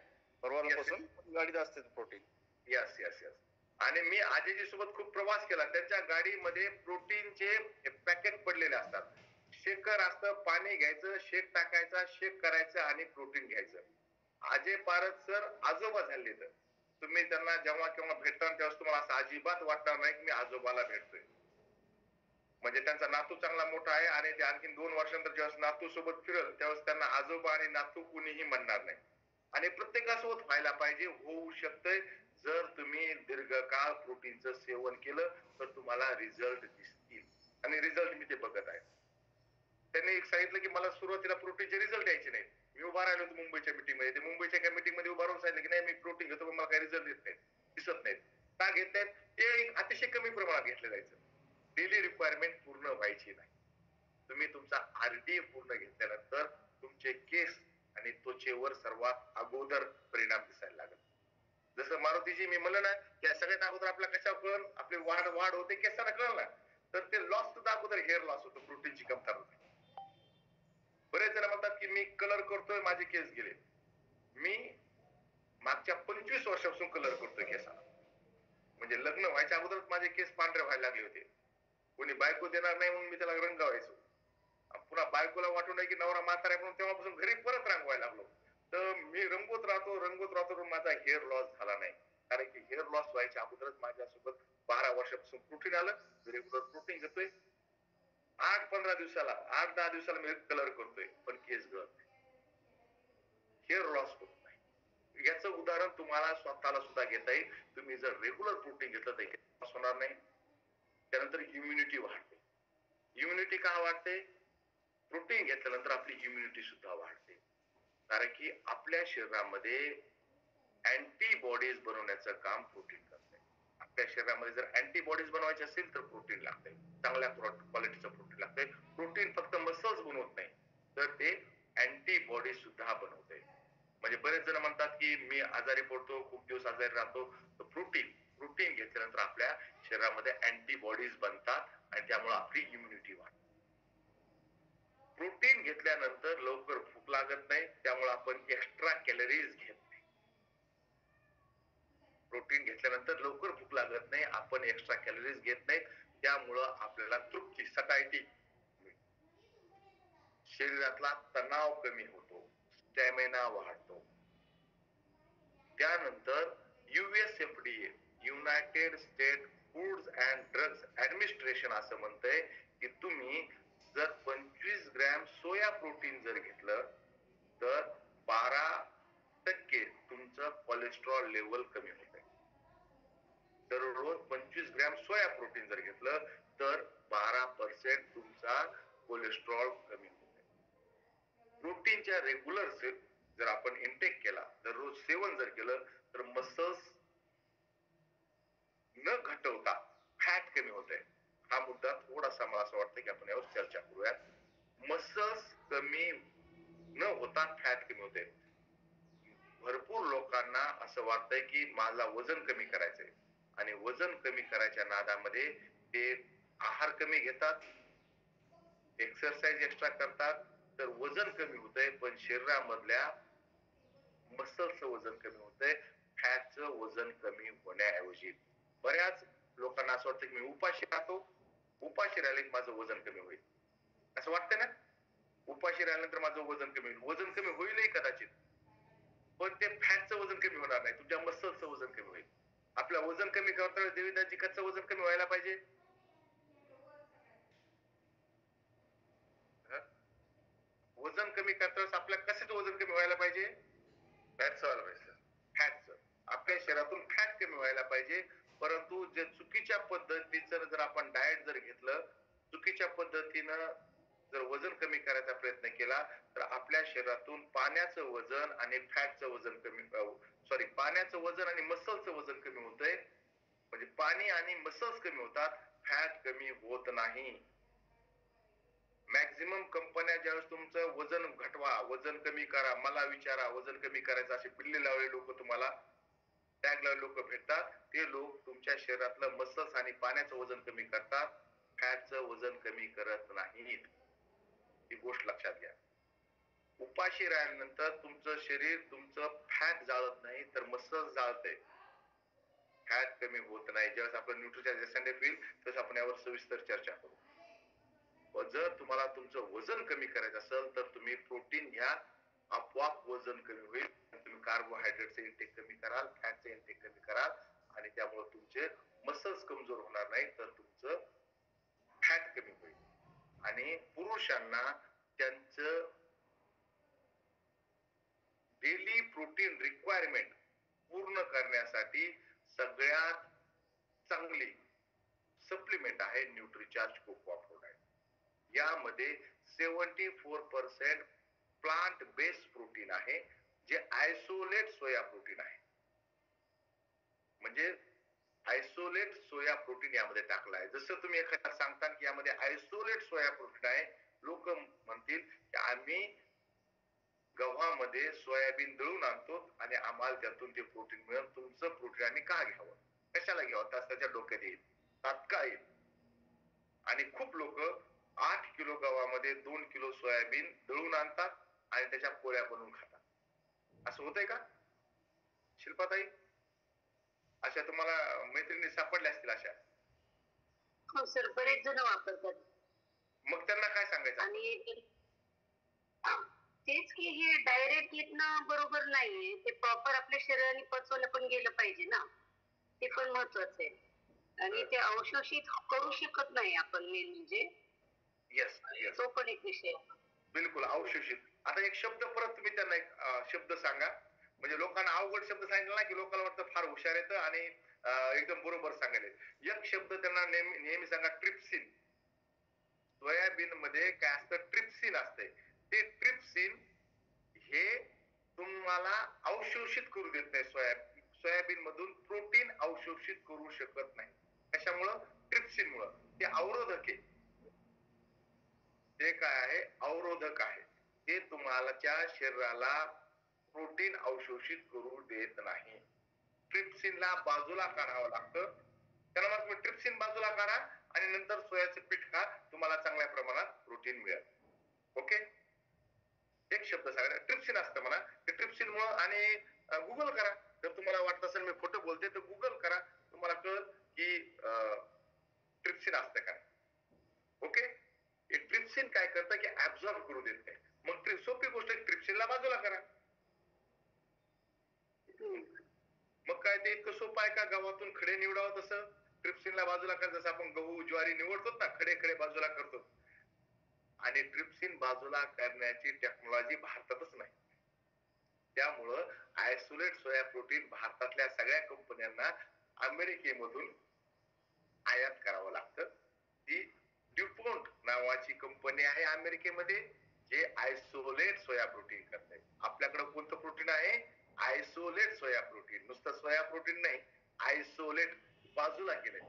परवापासून, गाडीत असते प्रोटीन. Yes yes yes. आणि मी अजयजी सोबत खूप प्रवास केला. त्यांच्या गाडीमध्ये प्रोटीनचे पॅकेट पडलेले असतात. शेकर असतं, पाणी घ्यायचं, शेक टाकायचा, शेक करायचं आणि प्रोटीन घ्यायचं. अजय पारद सर आजोबा झाले. तर तुम्ही त्यांना जेव्हा केव्हा भेटता तेव्हा तुम्हाला असं अजिबात वाटणार नाही की मी आजोबाला भेटतोय. म्हणजे त्यांचा नातू चांगला मोठा आहे आणि ते आणखी 2 वर्षानंतर जेव्हा नातू सोबत फिरल तेव्हा त्यांना आजोबा आणि नातू कुणीही म्हणणार नाही. आणि प्रत्येकासोबत व्हायला पाहिजे, होऊ शकतंय. जर तुम्ही दीर्घकाळ प्रोटीनचं सेवन केलं तर तुम्हाला रिझल्ट दिसतील आणि रिझल्ट मी ते बघत आहे. त्यांनी एक सांगितलं की मला सुरुवातीला प्रोटीनचे रिझल्ट यायचे नाहीत. मी उभा राहिलो होतो मुंबईच्या मीटिंग मध्ये. ते मुंबईच्या एका मीटिंग मध्ये उभा राहून सांगितलं की नाही मी प्रोटीन घेतो पण मला काही रिझल्ट येत नाहीत, दिसत नाहीत. का घेत नाहीत? ते अतिशय कमी प्रमाणात घेतलं जायचं. डेली रिक्वायरमेंट पूर्ण व्हायची नाही. तुम्ही तुमचा आरडी पूर्ण घेतल्यानंतर तुमचे केस आणि त्वचेवर सर्वात अगोदर परिणाम दिसायला लागेल. जसं मारुतीजी मी म्हणलं ना की सगळ्यात अगोदर आपल्या कशावर कळलं? आपली वाढ होते केसाला कळलं ना. तर ते लॉस सुद्धा अगोदर हेअर लॉस होतो, प्रोटीनची कमतरता होती. बरेच जण म्हणतात की मी कलर करतोय माझे केस गेले. मी मागच्या 25 वर्षापासून कलर करतोय केसाला. म्हणजे लग्न व्हायच्या अगोदरच माझे केस पांढरे व्हायला लागले होते. कोणी बायको देणार नाही म्हणून मी त्याला रंगवायचो. पुन्हा बायकोला वाटू नये की नवरा म्हातारा आहे म्हणून तेव्हापासून घरी परत रंगवायला लागलो. तर मी रंगवत राहतो पण माझा हेअर लॉस झाला नाही. कारण की हेअर लॉस व्हायच्या अगोदरच माझ्यासोबत 12 वर्षापासून प्रोटीन आलं, रेग्युलर प्रोटीन घेतोय. 8-15 दिवसाला 8-10 दिवसाला मी कलर करतोय पण केस गळत नाही, हेअर लॉस होत नाही. याचं उदाहरण तुम्हाला स्वतःला सुद्धा घेता येईल. तुम्ही जर रेग्युलर प्रोटीन घेतलं तर हेअर लॉस होणार नाही. त्यानंतर इम्युनिटी वाढते. इम्युनिटी का वाढते? प्रोटीन घेतल्यानंतर आपली इम्युनिटी सुद्धा वाढते. कारण की आपल्या शरीरामध्ये अँटीबॉडीज बनवण्याचं काम प्रोटीन करते. आपल्या शरीरामध्ये जर अँटीबॉडीज बनवायचे असेल तर प्रोटीन लागते. चांगल्या क्वालिटीचं प्रोटीन लागते. प्रोटीन फक्त मसल्स बनवत नाही तर ते अँटीबॉडी सुद्धा बनवते. म्हणजे बरेच जण म्हणतात की मी आजारी पडतो, खूप दिवस आजारी राहतो, तर प्रोटीन प्रोटीन घेतल्यानंतर आपल्या शरीरामध्ये अँटीबॉडीज बनतात आणि त्यामुळे आपली इम्युनिटी वाढते. प्रोटीन घेतल्यानंतर लवकर भूक लागत नाही, त्यामुळे आपण एक्स्ट्रा कॅलरीज घेत नाही. प्रोटीन घेतल्यानंतर लवकर भूक लागत नाही, आपण एक्स्ट्रा कॅलरीज घेत नाही, त्यामुळं आपल्याला तृप्ती, सटायटी, शरीरातला तणाव कमी होतो, स्टॅमिना वाढतो. त्यानंतर USFDA United state foods and drugs administration असं म्हणतंय की तुम्ही जर 25 ग्रॅम सोया प्रोटीन जर घेतलं तर 12% तुमचं कोलेस्ट्रॉल लेवल कमी होते. दररोज 25 ग्रॅम सोया प्रोटीन जर घेतलं तर 12% तुमचा कोलेस्ट्रॉल कमी होते. प्रोटीनच्या रेग्युलर जर आपण इनटेक केला, दररोज सेवन जर केलं तर मसल्स न घटवता फॅट कमी होते. हा मुद्दा थोडासा मला असं वाटतं की आपण यावर चर्चा करूयात. मसल्स कमी न होता फॅट कमी होते. भरपूर लोकांना असं वाटतंय की मला वजन कमी करायचंय आणि वजन कमी करायच्या नादामध्ये ते आहार कमी घेतात, एक्सरसाइज एक्स्ट्रा करतात, तर वजन कमी होतंय पण शरीरामधल्या मसल्सचं वजन कमी होतंय, फॅटचं वजन कमी होण्याऐवजी. बऱ्याच लोकांना असं वाटतं की मी उपाशी राहतो, उपाशी राहिले की माझं वजन कमी होईल, असं वाटतं ना. उपाशी राहिल्यानंतर माझं वजन कमी होईल, वजन कमी होईलही कदाचित, पण ते फॅटचं वजन कमी होणार नाही, तुमच्या मसल्सचं वजन कमी होईल. आपलं वजन कमी करताना देवीदाजी कसं वजन कमी व्हायला पाहिजे? वजन कमी करताना आपल्या कशाचं वजन कमी व्हायला पाहिजे? फॅटचं व्हायला पाहिजे. फॅटचं. आपल्या शरीरातून फॅट कमी व्हायला पाहिजे. परंतु जे चुकीच्या पद्धतीचं जर आपण डाएट जर घेतलं, चुकीच्या पद्धतीनं जर वजन कमी करायचा प्रयत्न केला तर आपल्या शरीरातून पाण्याचं वजन आणि फॅटचं वजन कमी, सॉरी, पाण्याचं वजन आणि मसल्सचं वजन कमी होतंय. म्हणजे पाणी आणि मसल्स कमी होतात, फॅट कमी होत नाही. मॅक्झिमम कंपन्या ज्यावेळेस तुमचं वजन घटवा, वजन कमी करा, मला विचारा वजन कमी करायचं, असे बिल्ले लावलेले लोक तुम्हाला, टॅग लावलेले लोक भेटतात, ते लोक तुमच्या शरीरातलं मसल्स आणि पाण्याचं वजन कमी करतात, फॅटचं वजन कमी करत नाहीत. ही गोष्ट लक्षात घ्या. उपाशी राहिल्यानंतर तुमचं शरीर तुमचं फॅट जाळत नाही तर मसल्स जाळते, फॅट कमी होत नाही. ज्यावेळेस आपण न्यूट्रिशन संडे होईल तसं आपण यावर सविस्तर चर्चा करू. जर तुम्हाला तुमचं वजन कमी करायचं असेल तर तुम्ही प्रोटीन घ्या, आपोआप वजन कमी होईल. तुम्ही कार्बोहायड्रेटचे इंटेक कमी कराल, फॅटचे इंटेक कमी कराल आणि त्यामुळे तुमचे मसल्स कमजोर होणार नाही तर तुमचं फॅट कमी होईल. आणि पुरुषांना त्यांचं डेली प्रोटीन रिक्वायरमेंट पूर्ण करण्यासाठी सगळ्यात चांगली सप्लिमेंट आहे न्यूट्रिचार्ज कोकोआ प्रोडक्ट. यामध्ये 74% प्लांट बेस्ड प्रोटीन आहे, जे आयसोलेट सोया प्रोटीन आहे. म्हणजे आयसोलेट सोया प्रोटीन यामध्ये टाकलं आहे. जसं तुम्ही एखाद्या सांगता की यामध्ये आयसोलेट सोया प्रोटीन आहे, लोक म्हणतील की आम्ही गव्हामध्ये सोयाबीन दळून आणतो आणि आम्हाला त्यातून ते प्रोटीन मिळेल, तुमचं प्रोटीन आम्ही का घ्यावं, कशाला घ्यावं, त्याच्या डोक्यात येईल, तात्काळ येईल. आणि खूप लोक 8 किलो गव्हामध्ये 2 किलो सोयाबीन दळून आणतात आणि त्याच्या पोळ्या बनवून खातात. असं होतंय का शिल्पाताई? अशा तुम्हाला मैत्रिणी सापडल्या असतील अशा? हो सर, बरेच जण वापरतात. मग त्यांना काय सांगायचं? आणि तेच की हे डायरेक्ट येणं बरोबर नाहीये. ते प्रॉपर आपल्या शरीराने पचवलं पण गेलं पाहिजे ना. ते पण महत्वाचं आहे. आणि ते अवशोषित करू शकत नाही आपण मेन म्हणजे. येस येस, तो पण एक विषय आहे. बिलकुल अवशोषित. आता एक शब्द परत तुम्ही त्यांना एक शब्द सांगा, म्हणजे लोकांना अवघड शब्द सांगितला ना की लोकांना वाटतं फार हुशार येतं आणि एकदम बरोबर सांगायले. एक शब्द त्यांना नेहमी नेहमी सांगा, ट्रिप्सिन. सोयाबीन मध्ये काय असतं, ट्रिप्सिन असते. ते ट्रिप्सिन हे तुम्हाला अवशोषित करू देत नाही. सोयाबीन मधून प्रोटीन अवशोषित करू शकत नाही. कशामुळं? ट्रिप्सिन मुळे. ते अवरोधक आहे. ते काय आहे? अवरोधक आहे. ते तुम्हाच्या शरीराला प्रोटीन अवशोषित करू देत नाही. ट्रिप्सिनला बाजूला काढावं लागतं. त्याला मग तुम्ही ट्रिप्सिन बाजूला काढा आणि नंतर सोयाचं पीठ खा, तुम्हाला चांगल्या प्रमाणात प्रोटीन मिळेल. ओके, एक शब्द सांगा, ट्रिप्सिन असतं म्हणा. ते ट्रिप्सिन मुळे, आणि गुगल करा जर तुम्हाला वाटत असेल मी खोटं बोलते तर गुगल करा, तुम्हाला कळत की ट्रिप्सिन असतं काय. ओके, हे ट्रिप्सिन काय करतं की ऍब्झॉर्ब करू देत नाही. मग सोपी गोष्ट, ट्रिप्सिनला बाजूला करा. मग काय ते इतकं सोपं आहे का? गव्हातून खडे निवडावं तसं ट्रिप्सिनला बाजूला करा. जसं आपण गहू ज्वारी निवडतो ना, खडे खडे बाजूला करतो. आणि ट्रिप्सिन बाजूला करण्याची टेक्नॉलॉजी भारतातच नाही. त्यामुळं आयसोलेट सोया प्रोटीन भारतातल्या सगळ्या कंपन्यांना अमेरिकेमधून आयात करावं लागतं. ती ड्युपॉन्ट नावाची कंपनी आहे अमेरिकेमध्ये, जे आयसोलेट सोया प्रोटीन करते. आपल्याकडे कोणतं प्रोटीन आहे? Isolate soya protein. नुसतं सोया प्रोटीन नाही, आयसोलेट बाजूला केलंय.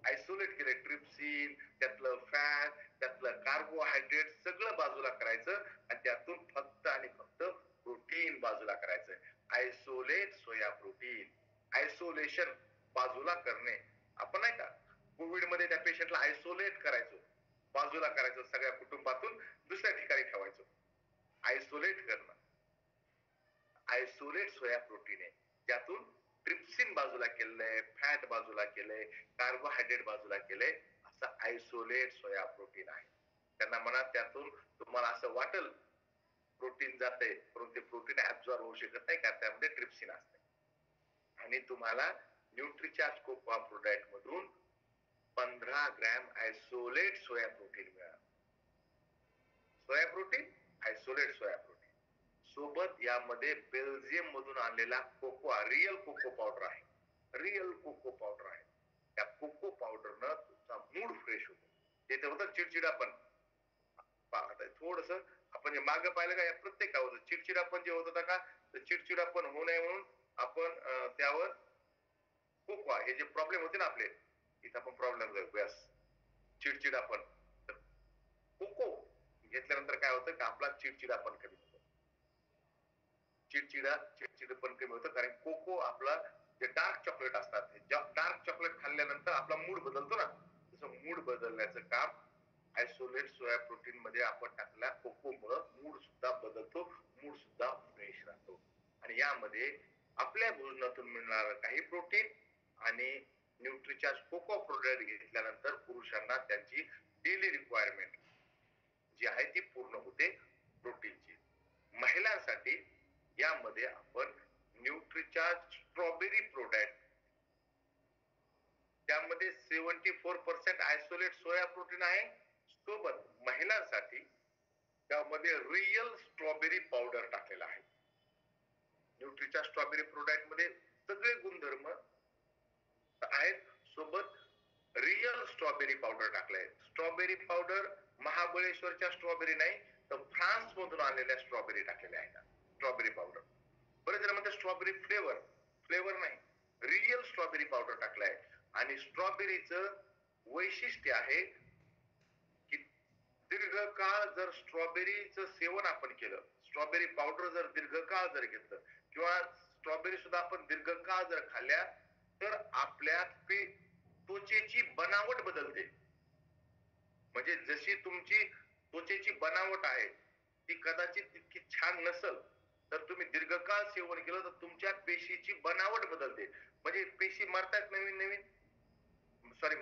आयसोलेट केलंय. ट्रिप्सिन, त्यातलं फॅट, त्यातलं कार्बोहायड्रेट सगळं बाजूला करायचं आणि त्यातून फक्त आणि फक्त प्रोटीन बाजूला करायचं. Isolate soya protein. आयसोलेशन बाजूला करणे. आपण नाही का कोविड मध्ये त्या पेशंटला आयसोलेट करायचो, बाजूला करायचो, सगळ्या कुटुंबातून दुसऱ्या ठिकाणी ठेवायचो. आयसोलेट करणं. आयसोलेट सोया प्रोटीन आहे, त्यातून ट्रिप्सिन बाजूला केलंय, फॅट बाजूला केलंय, कार्बोहायड्रेट बाजूला केलंय. असं आयसोलेट सोया प्रोटीन आहे. त्यांना म्हणा, त्यातून तुम्हाला असं वाटेल प्रोटीन जाते, परंतु ते प्रोटीन ऍब्झॉर्ब होऊ शकत नाही, कारण त्यामध्ये ट्रिप्सिन असते. आणि तुम्हाला न्यूट्रिचार्ज कोकोआ प्रोडक्ट मधून 15 ग्रॅम आयसोलेट सोया प्रोटीन मिळालं. Soya protein, isolate soya protein सोबत यामध्ये बेल्जियम मधून आणलेला कोकोआ, रिअल कोको पावडर आहे. रिअल कोको पावडर आहे. त्या कोको पावडरनं तुमचा मूड फ्रेश होतो. ते होतं चिडचिडापण. थोडस आपण मागे पाहिलं का, या प्रत्येकावर चिडचिडापण जे होत होता का, तर चिडचिडापण होऊ नये म्हणून आपण त्यावर कोकोआ, हे जे प्रॉब्लेम होते ना आपले, इथं आपण प्रॉब्लेम व्यास चिडचिडापण, कोको घेतल्यानंतर काय होतं का, आपला चिडचिडापण कमी होतो. चिडचिडपण कमी होतं, कारण कोको आपला जे डार्क चॉकलेट असतात, डार्क चॉकलेट खाल्ल्यानंतर आपला मूड बदलतो ना, तसं मूड बदलण्याचं काम आयसोलेट सोया प्रोटीन मध्ये आपण टाकल्या कोको मुळे मूड सुद्धा बदलतो, मूड सुद्धा फ्रेश राहतो. आणि यामध्ये आपल्या भोजनातून मिळणारं काही प्रोटीन आणि न्यूट्रिचार्ज कोको प्रोडक्ट घेतल्यानंतर पुरुषांना त्यांची डेली रिक्वायरमेंट जी आहे ती पूर्ण होते प्रोटीनची. महिलांसाठी यामध्ये आपण न्यूट्रिचार्ज स्ट्रॉबेरी प्रोडक्ट, त्यामध्ये 74% आयसोलेट सोया प्रोटीन आहे. सोबत महिलांसाठी त्यामध्ये रिअल स्ट्रॉबेरी पावडर टाकलेला आहे. न्यूट्रिचार्ज स्ट्रॉबेरी प्रोडक्ट मध्ये सगळे गुणधर्म आहेत. सोबत रिअल स्ट्रॉबेरी पावडर टाकलाय. स्ट्रॉबेरी पावडर महाबळेश्वरच्या स्ट्रॉबेरी नाही, तर फ्रान्स मधून आलेल्या स्ट्रॉबेरी टाकलेल्या आहेत. स्ट्रॉबेरी पावडर, बरेच जण म्हणतात स्ट्रॉबेरी फ्लेवर, फ्लेवर नाही, रिअल स्ट्रॉबेरी पावडर टाकलाय. आणि स्ट्रॉबेरीचं वैशिष्ट्य आहे की दीर्घकाळ जर स्ट्रॉबेरीचं सेवन आपण केलं, स्ट्रॉबेरी पावडर जर दीर्घकाळ जर घेतलं, किंवा स्ट्रॉबेरी सुद्धा आपण दीर्घकाळ जर खाल्ल्या, तर आपल्या त्वचेची बनावट बदलते. म्हणजे जशी तुमची त्वचेची बनावट आहे ती कदाचित तितकी छान नसल, तर तुम्ही दीर्घकाळ सेवन केलं तर तुमच्या पेशीची बनावट बदलते. म्हणजे पेशी मरतायत,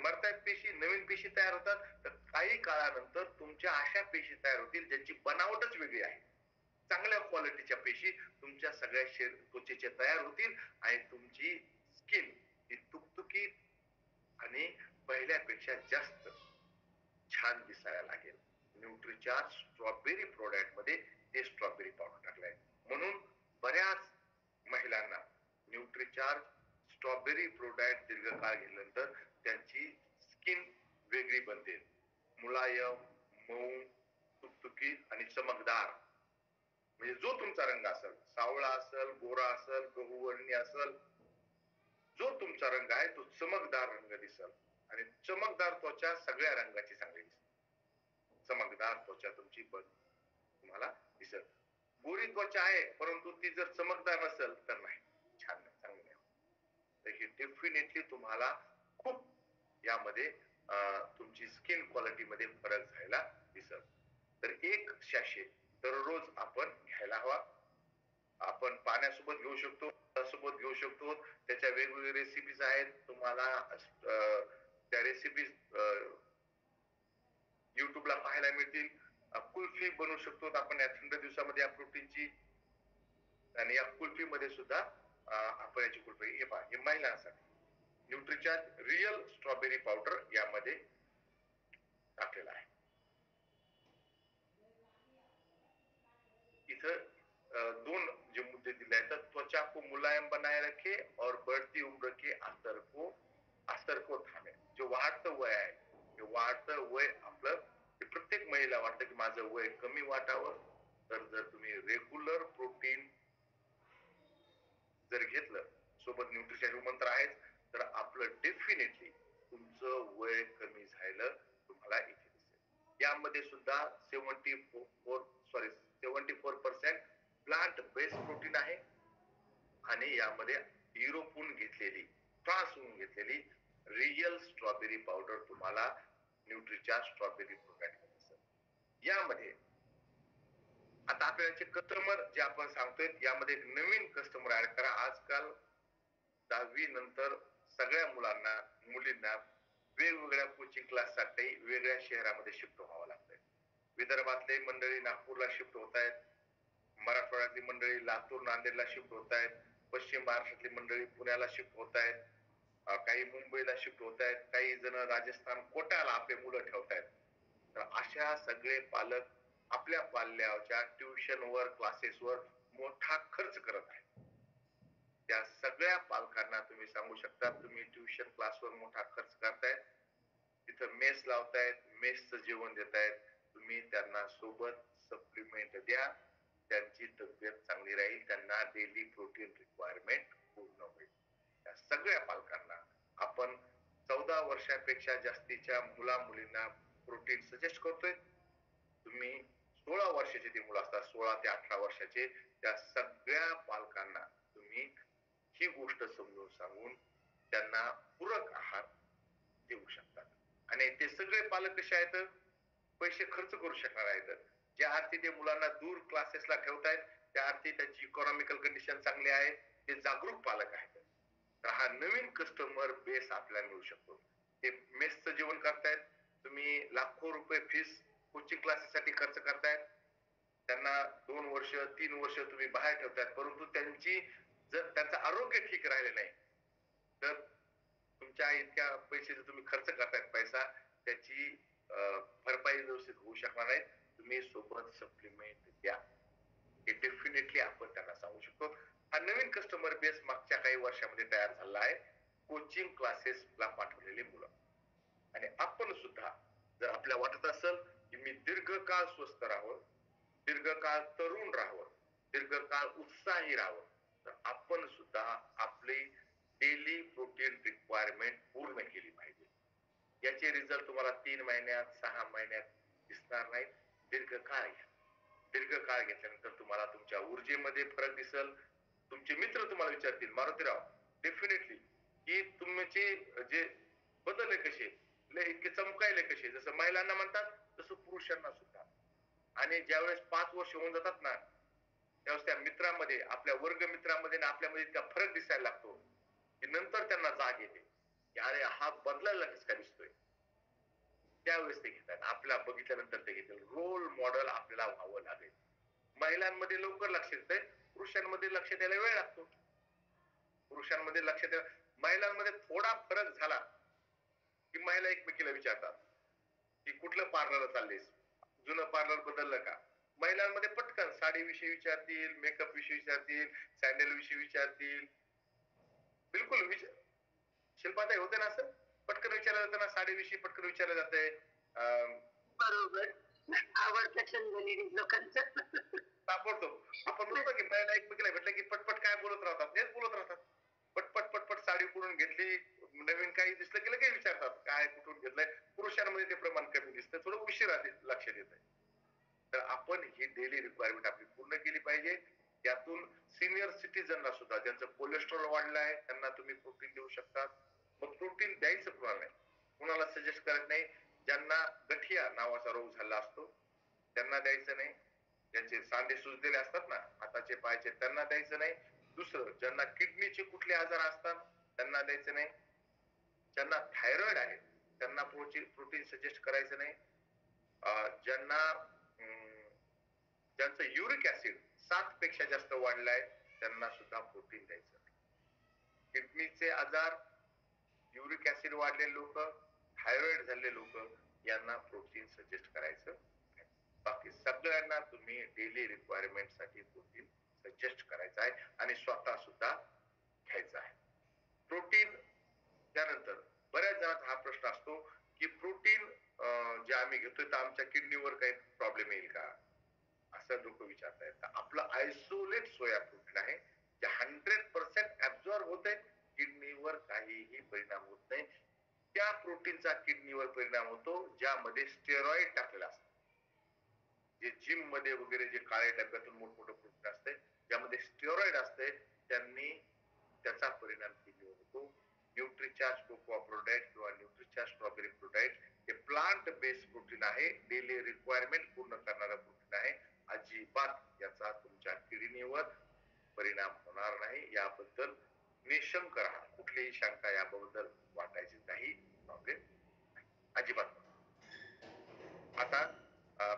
मरतायत पेशी, नवीन पेशी तयार होतात. तर काही काळानंतर तुमच्या अशा पेशी तयार होतील ज्यांची बनावटच वेगळी आहे. चांगल्या क्वालिटीच्या पेशी तुमच्या सगळ्या त्वचेच्या तयार होतील आणि तुमची स्किन ही तुकतुकीत आणि पहिल्यापेक्षा जास्त छान दिसायला लागेल. न्यूट्रीचार्ज स्ट्रॉबेरी प्रोडक्ट मध्ये ते स्ट्रॉबेरी पावडर टाकलाय म्हणून बऱ्याच महिलांना न्यूट्रीचार्ज स्ट्रॉबेरी प्रोडक्ट दीर्घकाळ घेतल्यानंतर त्यांची स्किन वेगळी बनते, मुलायम, मऊ, तुकतुकीत आणि चमकदार. म्हणजे जो तुमचा रंग असेल, सावळा असेल, गोरा असेल, गहूवर्णी असेल, जो तुमचा रंग आहे तो चमकदार रंग दिसेल. आणि चमकदार त्वचा सगळ्या रंगाची चांगली दिसेल. चमकदार त्वचा तुमची तुम्हाला दिसेल. गोरी त्वचा आहे परंतु ती जर चमकदार नसेल तर नाही, छान नाही, चांगली नाही. तर हे डेफिनेटली तुम्हाला खूप यामध्ये तुमची स्किन क्वालिटी मध्ये फरक झालेला दिसेल. तर एक सॅशे दररोज आपण घ्यायला हवा. आपण पाण्यासोबत घेऊ शकतो, सोबत घेऊ शकतो. त्याच्या वेगवेगळ्या रेसिपीज आहेत, तुम्हाला त्या रेसिपीज युट्यूबला पाहायला मिळतील. कुल्फी बनवू शकतो आपण या थंड दिवसामध्ये या प्रोटीनची. आणि या कुल्फी मध्ये सुद्धा आपण याची कुल्फी हे पहा, हे महिलांसाठी न्यूट्रीचार्ज रिअल स्ट्रॉबेरी पावडर यामध्ये टाकलेला आहे. इथं दोन जे मुद्दे दिले आहेत, त्वचा को मुलायम बनाए रखे और बढ़ती उम्र के असर को थांबे. जे वाढतं वय आहे, ते वाढतं वय आपलं, ते प्रत्येक महिला वाटतं की माझं वय कमी वाटावं. तर जर तुम्ही रेग्युलर प्रोटीन जर घेतलं, सोबत न्यूट्रिशन मंत्र आहेत, तर आपलं डेफिनेटली तुमचं वय कमी झालं तुम्हाला इथे दिसेल. यामध्ये सुद्धा 74% प्लांट बेस्ड प्रोटीन आहे आणि यामध्ये युरोपहून घेतलेली, फ्रान्सहून घेतलेली रिअल स्ट्रॉबेरी पावडर तुम्हाला न्यूट्रीचार्ज स्ट्रॉबेरी प्रोडक्ट दिसेल. यामध्ये आता आपल्याचे कस्टमर जे आपण सांगतोय यामध्ये एक नवीन कस्टमर ऍड करा. आजकाल 10वी नंतर सगळ्या मुलांना, मुलींना वेगवेगळ्या कोचिंग क्लाससाठी वेगळ्या शहरामध्ये शिफ्ट व्हावं लागतंय. विदर्भातले मंडळी नागपूरला शिफ्ट होत आहेत, मराठवाड्यातली मंडळी लातूर, नांदेडला शिफ्ट होत आहेत, पश्चिम महाराष्ट्रातली मंडळी पुण्याला शिफ्ट होत आहेत, काही मुंबईला शिफ्ट होत आहेत, काही जण राजस्थान, कोट्याला आपले मुलं ठेवत आहेत. तर अशा सगळे पालक आपल्या पाल्याच्या ट्युशनवर, क्लासेसवर मोठा खर्च करत आहेत. त्या सगळ्या पालकांना तुम्ही सांगू शकता, तुम्ही ट्युशन क्लासवर मोठा खर्च करतायत, तिथं मेस लावतायत, मेसचं जेवण देतायत, तुम्ही त्यांना सोबत सप्लिमेंट द्या, त्यांची तब्येत चांगली राहील, त्यांना डेली प्रोटीन रिक्वायरमेंट पूर्ण होईल. त्या सगळ्या पालकांना आपण 14 वर्षापेक्षा जास्तीच्या मुला मुलींना प्रोटीन सजेस्ट करतोय. तुम्ही 16 वर्षाचे ते मुलं असतात, 16 ते 18 वर्षाचे, त्या सगळ्या पालकांना तुम्ही ही गोष्ट समजून सांगून त्यांना पूरक आहार देऊ शकतात. आणि ते सगळे पालक कसे आहेत, पैसे खर्च करू शकणार आहेत. ज्या अर्थी ते मुलांना दूर क्लासेसला ठेवतायत त्या अर्थी त्यांची इकॉनॉमिकल कंडिशन चांगली आहे, ते जागरूक पालक आहेत. तर हा नवीन कस्टमर बेस आपल्याला मिळू शकतो. ते मेसचं जेवण करतायत, तुम्ही लाखो रुपये फीस कोचिंग क्लासेससाठी खर्च करतायत, त्यांना 2 वर्ष 3 वर्ष तुम्ही बाहेर ठेवतायत, परंतु जर त्यांचं आरोग्य ठीक राहिले नाही तर तुमच्या इतक्या पैसे जर तुम्ही खर्च करतायत पैसा, त्याची भरपाई व्यवस्थित होऊ शकणार नाही. तुम्ही सोबत सप्लिमेंट द्या, हे डेफिनेटली आपण त्यांना सांगू शकतो. हा नवीन कस्टमर बेस मागच्या काही वर्षामध्ये तयार झाला आहे, कोचिंग क्लासेसला पाठवलेली मुलं. आणि आपण सुद्धा जर आपल्याला वाटत असेल की मी दीर्घकाळ स्वस्थ राहावं, दीर्घकाळ तरुण राहावं, दीर्घकाळ उत्साही राहावं, तर आपण सुद्धा आपली डेली प्रोटीन रिक्वायरमेंट पूर्ण केली पाहिजे. याचे रिझल्ट तुम्हाला 3 महिन्यात 6 महिन्यात दिसणार नाही, दीर्घकाळ घ्या. दीर्घकाळ घेतल्यानंतर तुम्हाला तुमच्या ऊर्जेमध्ये फरक दिसेल. तुमचे मित्र तुम्हाला विचारतील, मारुतीराव डेफिनेटली की तुमचे जे बदल आहे कसे, इतके चमकायले कसे, जसं महिलांना म्हणतात तसं पुरुषांना सुद्धा. आणि ज्यावेळेस 5 वर्ष होऊन जातात ना, त्यावेळेस त्या मित्रामध्ये, आपल्या वर्ग मित्रामध्ये ना आपल्यामध्ये इतका फरक दिसायला लागतो की नंतर त्यांना जाग येते की अरे हा बदलायला कसं काय दिसतोय. त्यावेळेस ते घेतात, आपल्याला बघितल्यानंतर ते घेतील. रोल मॉडेल आपल्याला व्हावं लागेल. महिलांमध्ये लवकर लक्ष येतंय, पुरुषांमध्ये लक्ष द्यायला वेळ लागतो. पुरुषांमध्ये लक्ष द्या, महिलांमध्ये थोडा फरक झाला की महिला एकमेकीला विचारतात की कुठलं पार्लर चाललीस, जुनं पार्लर बदललं का. महिलांमध्ये पटकन साडी विषयी विचारतील, मेकअप विषयी विचारतील, सँडल विषयी विचारतील. बिलकुल शिल्पाताई होते ना असं, पटकन विचारलं जातं ना, साडी विषयी पटकन विचारलं जातंय. बरोबर. आवडतं छंद लेडीज लोकांचा. ताबडतोब आपण म्हणतो की महिला एकमेकीला भेटलं की पटपट काय बोलत राहतात, तेच बोलत राहतात. पटपट पटपट साडी कुठून घेतली, नवीन काही दिसलं की लगेच विचारतात काय कुठून घेतलंय. पुरुषांमध्ये ते प्रमाण कमी दिसतं, थोडं उशिरा लक्ष देत आहे. तर आपण ही डेली रिक्वायरमेंट आपली पूर्ण केली पाहिजे. त्यातून सिनियर सिटीजनला सुद्धा ज्यांचं कोलेस्ट्रॉल वाढलं आहे त्यांना तुम्ही प्रोटीन देऊ शकता. मग प्रोटीन द्यायचं कुणाला नाही, कुणाला सजेस्ट करत नाही. ज्यांना गठिया नावाचा रोग झाला असतो त्यांना द्यायचं नाही. ज्यांचे सांधे सुजलेले असतात ना हाताचे पायाचे त्यांना द्यायचं नाही. दुसरं, ज्यांना किडनीचे कुठले आजार असतात त्यांना द्यायचं नाही. ज्यांना थायरॉइड आहे त्यांना प्रोटीन सजेस्ट करायचं नाही. ज्यांना ज्यांचं युरिक ऍसिड 7 पेक्षा जास्त वाढलाय त्यांना सुद्धा प्रोटीन द्यायचं नाही. किडनीचे आजार, युरिक ऍसिड वाढलेले लोक, थायरॉइड झालेले लोक यांना प्रोटीन सजेस्ट करायचं. बाकी सगळ्यांना तुम्ही डेली रिक्वायरमेंट साठी प्रोटीन सजेस्ट करायचं आहे आणि स्वतः सुद्धा घ्यायचं आहे. प्रोटीन त्यानंतर बऱ्याच जणांचा हा प्रश्न असतो की प्रोटीन जे आम्ही घेतोय तर आमच्या किडनीवर काही प्रॉब्लेम येईल का, असं लोक विचारतायत. तर आपलं आयसोलेट सोया प्रोटीन आहे जे 100% ऍब्झॉर्ब होते, किडनीवर काहीही परिणाम होत नाही. त्या प्रोटीनचा किडनीवर परिणाम होतो ज्यामध्ये स्टेरॉइड टाकलेला असतो. जे जिम मध्ये वगैरे जे काळ्या डब्यातून मोठमोठं प्रोटीन असते ज्यामध्ये स्टेरॉइड असते त्यांनी त्याचा परिणाम किडनीवर होतो. न्यूट्रिचार्ज कोकोआ प्रोडक्ट किंवा न्यूट्रिचार्ज स्ट्रॉबेरी प्रोडक्ट हे प्लांट बेस्ड प्रोटीन आहे, डेली रिक्वायरमेंट पूर्ण करणारा प्रोटीन आहे. अजिबात याचा तुमच्या किडनीवर परिणाम होणार नाही. याबद्दल निशंक राहा, कुठलीही शंका याबद्दल वाटायची काही प्रॉब्लेम नाही, अजिबात. आता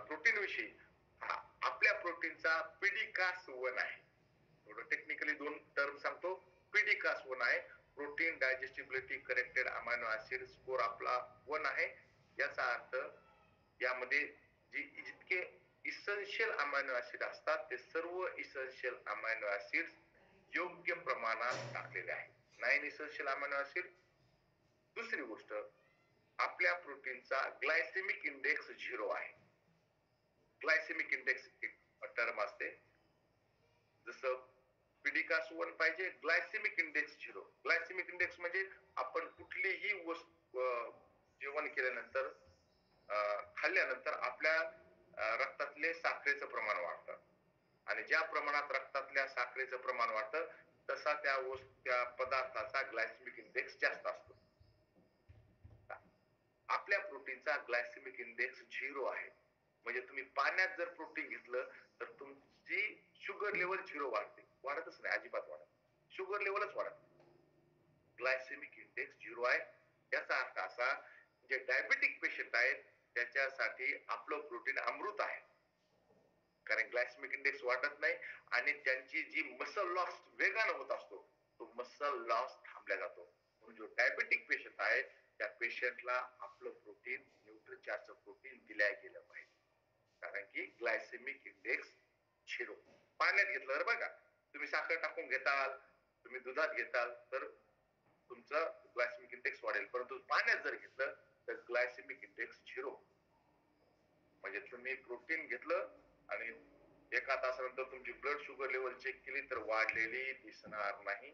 प्रोटीन विषयी आपल्या प्रोटीनचा पीडीकास 1 आहे. थोडं टेक्निकली 2 टर्म सांगतो. पीडीकास 1 आहे, protein digestibility corrected amino acid score आपला 1 आहे. याचा अर्थ यामध्ये जितके इसेन्शियल अमायनो ऍसिड असतात ते सर्व इसेन्शियल अमायनो ऍसिड योग्य प्रमाणात टाकलेले आहेत. 9 इसेन्शियल अमायनो ऍसिड. दुसरी गोष्ट, आपल्या प्रोटीनचा ग्लायसेमिक इंडेक्स 0 आहे. ग्लायसेमिक इंडेक्स एक टर्म असते, जसं पीडीकास 1 पाहिजे, ग्लायसेमिक इंडेक्स 0. ग्लायसेमिक इंडेक्स म्हणजे आपण कुठलीही वस्तू जेवण केल्यानंतर खाल्ल्यानंतर आपल्या रक्तातले साखरेचं प्रमाण वाढतं आणि ज्या प्रमाणात रक्तातल्या साखरेचं प्रमाण वाढतं तसा त्या पदार्थाचा ग्लायसेमिक इंडेक्स जास्त असतो. आपल्या प्रोटीनचा ग्लायसेमिक इंडेक्स 0 आहे. म्हणजे तुम्ही पाण्यात जर प्रोटीन घेतलं तर तुमची शुगर लेवल 0 वाढते, वाढतच नाही, अजिबात वाढत, शुगर लेवलच वाढत. ग्लायसेमिक इंडेक्स 0 आहे. याचा अर्थ असा, जे डायबेटिक पेशंट आहेत त्याच्यासाठी आपलं प्रोटीन अमृत आहे, कारण ग्लायसेमिक इंडेक्स वाढत नाही आणि त्यांची जी मसल लॉस वेगानं होत असतो तो मसल लॉस थांबला जातो. म्हणून जो डायबेटिक पेशंट आहे त्या पेशंटला आपलं प्रोटीन, न्यूट्रिचार्जचं प्रोटीन दिल्या गेलं पाहिजे, कारण की ग्लायसेमिक इंडेक्स 0. पाण्यात घेतलं तर बघा, तुम्ही साखर टाकून घेताल, तुम्ही दुधात घेताल तर तुमचं ग्लायसेमिक इंडेक्स वाढेल, परंतु पाण्यात जर घेतलं तर ग्लायसेमिक इंडेक्स 0. म्हणजे तुम्ही प्रोटीन घेतलं आणि एका तासानंतर तुमची ब्लड शुगर लेवल चेक केली तर वाढलेली दिसणार नाही.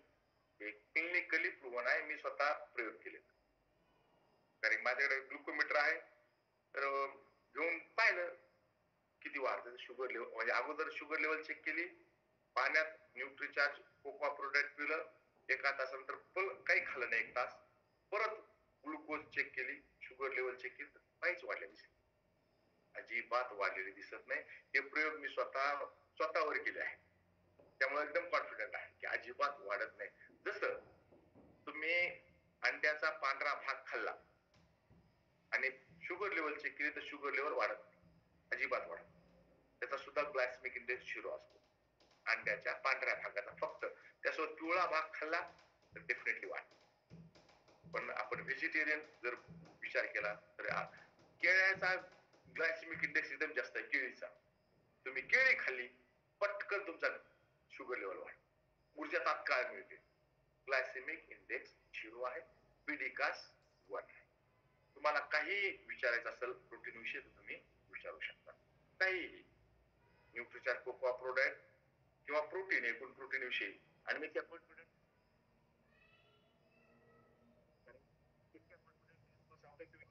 हे क्लिनिकली प्रूव्हन आहे, मी स्वतः प्रयोग केले. कारण माझ्याकडे ग्लुकोमीटर आहे, तर घेऊन पाहिलं किती वाढतं शुगर लेवल. म्हणजे अगोदर शुगर लेवल चेक केली, पाण्यात न्यूट्रिचार्ज कोकोआ प्रोडक्ट पिलं, एका तासानंतर काही खाल्लं नाही 1 तास, परत ग्लुकोज चेक केली, शुगर लेवल चेक केली तर काहीच वाढलेली दिसत, अजिबात वाढलेली दिसत नाही. हे प्रयोग मी स्वतःवर केले आहे, त्यामुळे एकदम कॉन्फिडंट आहे की अजिबात वाढत नाही. जसं तुम्ही अंड्याचा पांढरा भाग खाल्ला आणि शुगर लेवल चेक केली तर शुगर लेवल वाढत नाही, अजिबात वाढत. त्याचा सुद्धा ग्लायसेमिक इंडेक्स 0 असतो. अंड्याच्या पांढऱ्या भागाचा फक्त. त्यासोबत पिवळा भाग खाल्ला तर डेफिनेटली वाढ. पण आपण व्हेजिटेरियन जर विचार केला तर केळ्याचा ग्लायसेमिक इंडेक्स एकदम जास्त आहे केळीचा. तुम्ही केळी खाल्ली पटकन तुमचा शुगर लेवल वाढ, ऊर्जा तात्काळ मिळते. ग्लायसेमिक इंडेक्स 0 आहे, पीडीकास 1 आहे. तुम्हाला काही विचारायचं असेल प्रोटीन विषयी तर तुम्ही विचारू शकता काहीही. न्यूट्रिचार्ज कोकोआ प्रोडक्ट किंवा प्रोटीन एकूण प्रोटीन विषयी. आणि मी त्या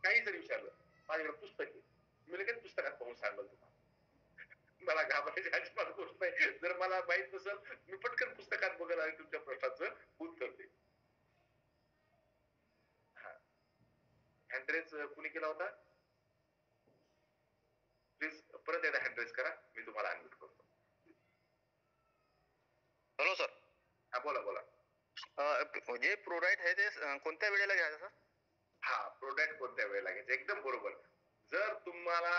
काही जरी विचारलं माझ्याकडे पुस्तक आहे, मी लगेच पुस्तकात पाहून सांगेल तुम्हाला. मला घाबरायची अजिबात गोष्ट नाही. जर मला माहित नसेल मी पटकन पुस्तकात बघेल आणि तुमच्या प्रश्नाचं उत्तर देईल. हा, हँड कुणी केला होता? प्लीज परत एकदा हँड करा, मी तुम्हाला अनम्यूट करतो. Hello sir. हा बोला बोला. जे प्रोडाक्ट आहे ते कोणत्या वेळेला घ्यायचं सर? हा, प्रोडक्ट कोणत्या वेळेला घ्यायचं एकदम बरोबर. जर तुम्हाला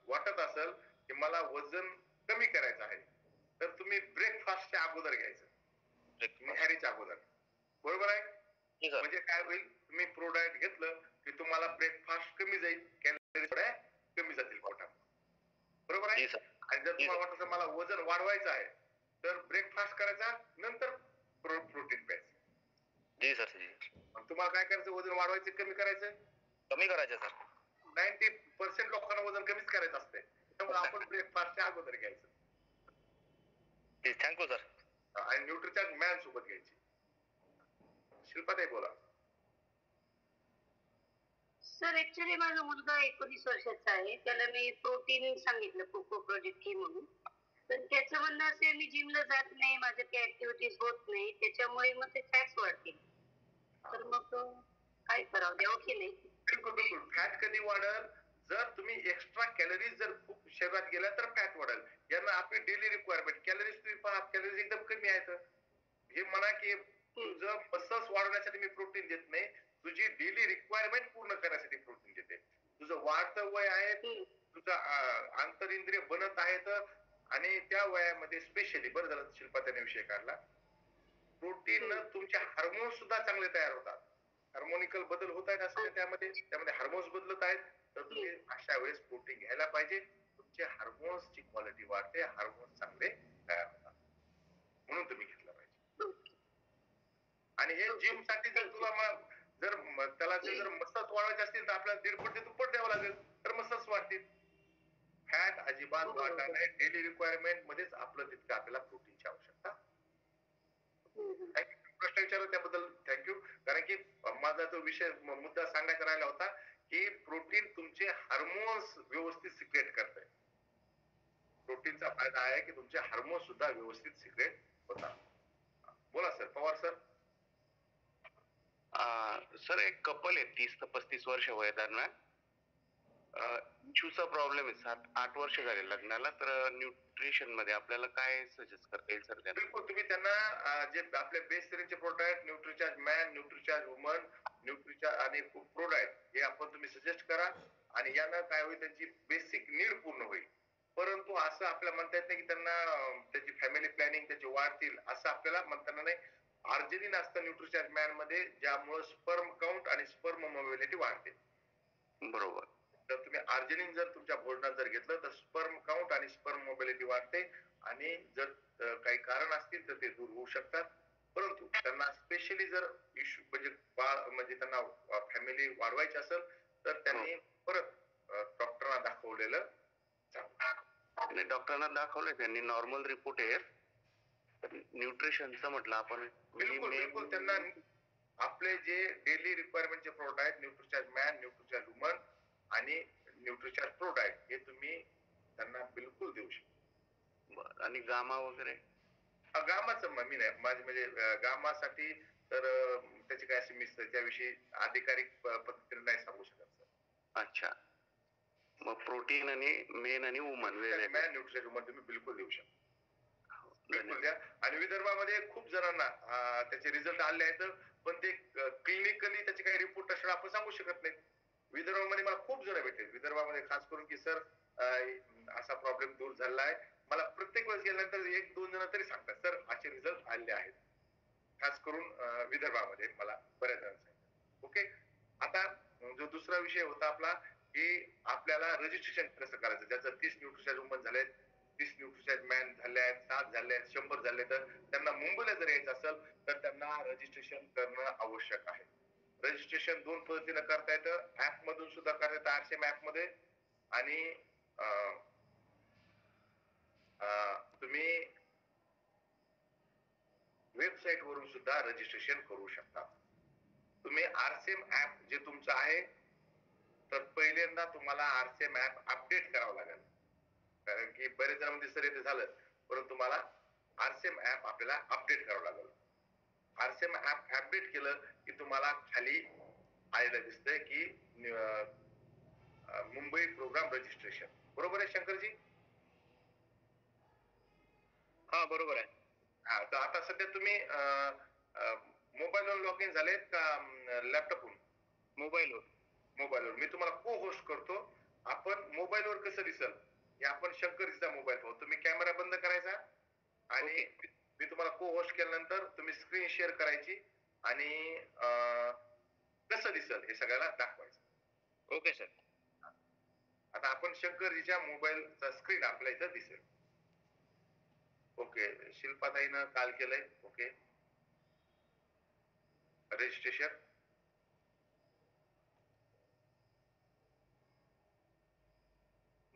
वाटत असेल की मला वजन कमी करायचं आहे तर तुम्ही ब्रेकफास्टच्या अगोदर घ्यायचं, न्याहारीच्या अगोदर. बरोबर आहे? म्हणजे काय होईल, तुम्ही प्रोडक्ट घेतलं की तुम्हाला ब्रेकफास्ट कमी जाईल, कॅलरीज थोड्या कमी जातील पोटात. बरोबर आहे? आणि जर तुम्हाला वाटत मला वजन वाढवायचं आहे तर ब्रेकफास्ट करायचा नंतर प्रोटीन प्यायचं. जी सर. तुम्हाला काय करायचं, वजन वाढवायचं कमी करायचं? कमी करायचं सर. 90% लोकांना वजन कमीच करायचं असते, त्यामुळे आपण ब्रेकफास्टच्या अगोदर घ्यायचं. Thank you sir. आणि न्यूट्रिचार्ज मॅन सोबत घ्यायची. शिल्पाताई बोला. सर ऍक्च्युली माझा मुलगा 19 वर्षाचा आहे, त्याला मी प्रोटीन सांगितलं कोको प्रोजेक्ट घे म्हणून. तर त्याचं म्हणणं असे मी जिमला जात नाही, माझ्या काही ऍक्टिव्हिटीज होत नाही, त्याच्यामुळे मग ते फॅट्स वाढतील. तर मग काय करावं, द्यावं की नाही? बिलकुल बिलकुल. फॅट कधी वाढेल, जर तुम्ही एक्स्ट्रा कॅलरीज जर खूप शरीरात गेल्या तर फॅट वाढेल. यांना आपली डेली रिक्वायरमेंट कॅलरीज तुम्ही पहा, कॅलरीज एकदम कमी आहेत. हे म्हणा की तुझं मसल्स वाढवण्यासाठी मी प्रोटीन देत नाही, तुझी डेली रिक्वायरमेंट पूर्ण करण्यासाठी प्रोटीन देते. तुझं वाढतं वय आहे, तुझं आंतरिंद्रिय बनत आहेत आणि त्या वयामध्ये स्पेशली बरं झालं शिल्पा त्याने विषय काढला, प्रोटीन तुमचे हार्मोन्स सुद्धा चांगले तयार होतात. हार्मोनिकल बदल होत आहेत असं त्यामध्ये हार्मोन्स बदलत आहेत. तर तुम्ही अशा वेळेस प्रोटीन घ्यायला पाहिजे. तुमचे हार्मोन्सची क्वालिटी वाढते, हार्मोन्स चांगले तयार होतात, म्हणून तुम्ही घेतलं पाहिजे. आणि हे जिम साठी जर तुला जर त्याला जर मसल्स वाढवायचे असतील तर आपल्याला 1.5 ते दुप्पट द्यावं लागेल, तर मसल्स वाढतील. फॅट अजिबात वाढणार नाही. डेली रिक्वायरमेंट मध्येच आपलं तितकं आपल्याला प्रोटीनची आवश्यकता. प्रश्न विचारला त्याबद्दल थँक्यू. कारण की माझा तो विषय मुद्दा सांगण्यात राहिला होता की प्रोटीन तुमचे हार्मोन्स व्यवस्थित सिक्रेट करते. प्रोटीनचा फायदा आहे की तुमचे हार्मोन्स सुद्धा व्यवस्थित सिक्रेट होतात. बोला सर, पवार सर. सर एक कपल आहे 30 ते 35 वर्ष वय दरम्यान. इश्यूचा प्रॉब्लेम आहे, 7-8 वर्ष झाले लग्नाला. तर न्यूट्रिशन मध्ये आपल्याला काय सजेस्ट करता येईल सर? बिलकुल, तुम्ही त्यांना जे आपले बेस्ट सिरीजचे प्रोडक्ट न्यूट्रिचार्ज मॅन, न्यूट्रिचार्ज वुमन, न्यूट्रिचार्ज आणि प्रोडक्ट हे आपण तुम्ही सजेस्ट करा. आणि यानं काय होईल, त्यांची बेसिक नीड पूर्ण होईल. परंतु असं आपल्याला म्हणता येत नाही की त्यांना त्याची फॅमिली प्लॅनिंग त्याची वाढतील असं आपल्याला म्हणताना नाही. आर्जिनिन असतं न्यूट्रिचार्ज मॅन मध्ये, ज्यामुळे स्पर्म काउंट आणि स्पर्म मोबिलिटी वाढते. बरोबर. तर तुम्ही आर्जिनिन जर तुमच्या भोजनात जर घेतलं तर स्पर्म काउंट आणि स्पर्म मोबिलिटी वाढते. आणि जर काही कारण असतील तर ते दूर होऊ शकतात. परंतु त्यांना स्पेशली जर इश्यू म्हणजे बाळ म्हणजे त्यांना फॅमिली वाढवायची असेल तर त्यांनी परत डॉक्टरना दाखवलेलं चांगलं. डॉक्टरांना दाखवलंय त्यांनी, नॉर्मल रिपोर्ट आहे. न्यूट्रिशनचं म्हटलं आपण. बिलकुल बिलकुल. त्यांना आपले जे डेली रिक्वायरमेंटचे प्रोडक्ट आहेत, न्यूट्रिचार्ज मॅन, न्यूट्रिचार्ज वुमन आणि न्यूट्रिचार्ज प्रोडक्ट, हे तुम्ही त्यांना बिलकुल देऊ शकता. आणि गामा वगैरे? गामाचं मी नाही, माझे म्हणजे गामासाठी तर त्याची काय अशी मिस त्याविषयी अधिकारिक पद्धतीने नाही सांगू शकत सर. अच्छा. मग प्रोटीन आणि मेन आणि वुमन वेगळे मॅन न्यूट्रिशन वुमन तुम्ही बिलकुल देऊ शकता. बिलकुल द्या. आणि विदर्भामध्ये खूप जणांना त्याचे रिझल्ट आले आहेत, पण ते क्लिनिकली त्याचे काही रिपोर्ट असणार आपण सांगू शकत नाही. विदर्भामध्ये मला खूप जण भेटले विदर्भामध्ये, खास करून की सर असा प्रॉब्लेम दूर झाला आहे. मला प्रत्येक वेळेस गेल्यानंतर 1-2 जण तरी सांगतात, सर असे रिझल्ट आलेले आहेत. खास करून विदर्भामध्ये मला बऱ्याच जणांनी सांगितलं. ओके. आता जो दुसरा विषय होता आपला, की आपल्याला रजिस्ट्रेशन कसं करायचं, ज्याचं 30 न्यूट्रिशन वुमन झालेत, 30 न्यूट्रिशन मॅन झाले आहेत, 7 झाले आहेत, 100 झाले, तर त्यांना मुंबईला जर यायचं असेल तर त्यांना रजिस्ट्रेशन करणं आवश्यक आहे. रजिस्ट्रेशन 2 पद्धतीने करता येतं. ऍप मधून सुद्धा करता येतं, आरसीएम ऍप मध्ये, आणि तुम्ही वेबसाईट वरून सुद्धा रजिस्ट्रेशन करू शकता. तुम्ही आरसीएम ऍप जे तुमचं आहे, तर पहिल्यांदा तुम्हाला आरसीएम ऍप अपडेट करावं लागेल. कारण की बरेच जण म्हणजे सर ते झालं, परंतु तुम्हाला आरसीएम ऍप आपल्याला अपडेट करावं लागेल. आरसीएम ऍप अपडेट केलं की तुम्हाला खाली आलेलं दिसतंय की मुंबई प्रोग्राम रजिस्ट्रेशन. बरोबर आहे शंकरजी? हा बरोबर आहे. हा, तर आता सध्या तुम्ही मोबाईलवर लॉग इन झालेत का लॅपटॉपवरून? मोबाईलवर. मोबाईलवर मी तुम्हाला को होस्ट करतो. आपण मोबाईलवर कसं दिसल हे आपण शंकरजीचा मोबाईल पाहू. तुम्ही कॅमेरा बंद करायचा आणि मी तुम्हाला को होस्ट केल्यानंतर तुम्ही स्क्रीन शेअर करायची आणि कसं दिसल हे सगळ्याला दाखवायचं. Okay sir. आता आपण शंकरजीच्या मोबाईलचा स्क्रीन आपल्या इथं दिसेल. ओके. शिल्पाताईनं काल केलंय. ओके. रजिस्ट्रेशन.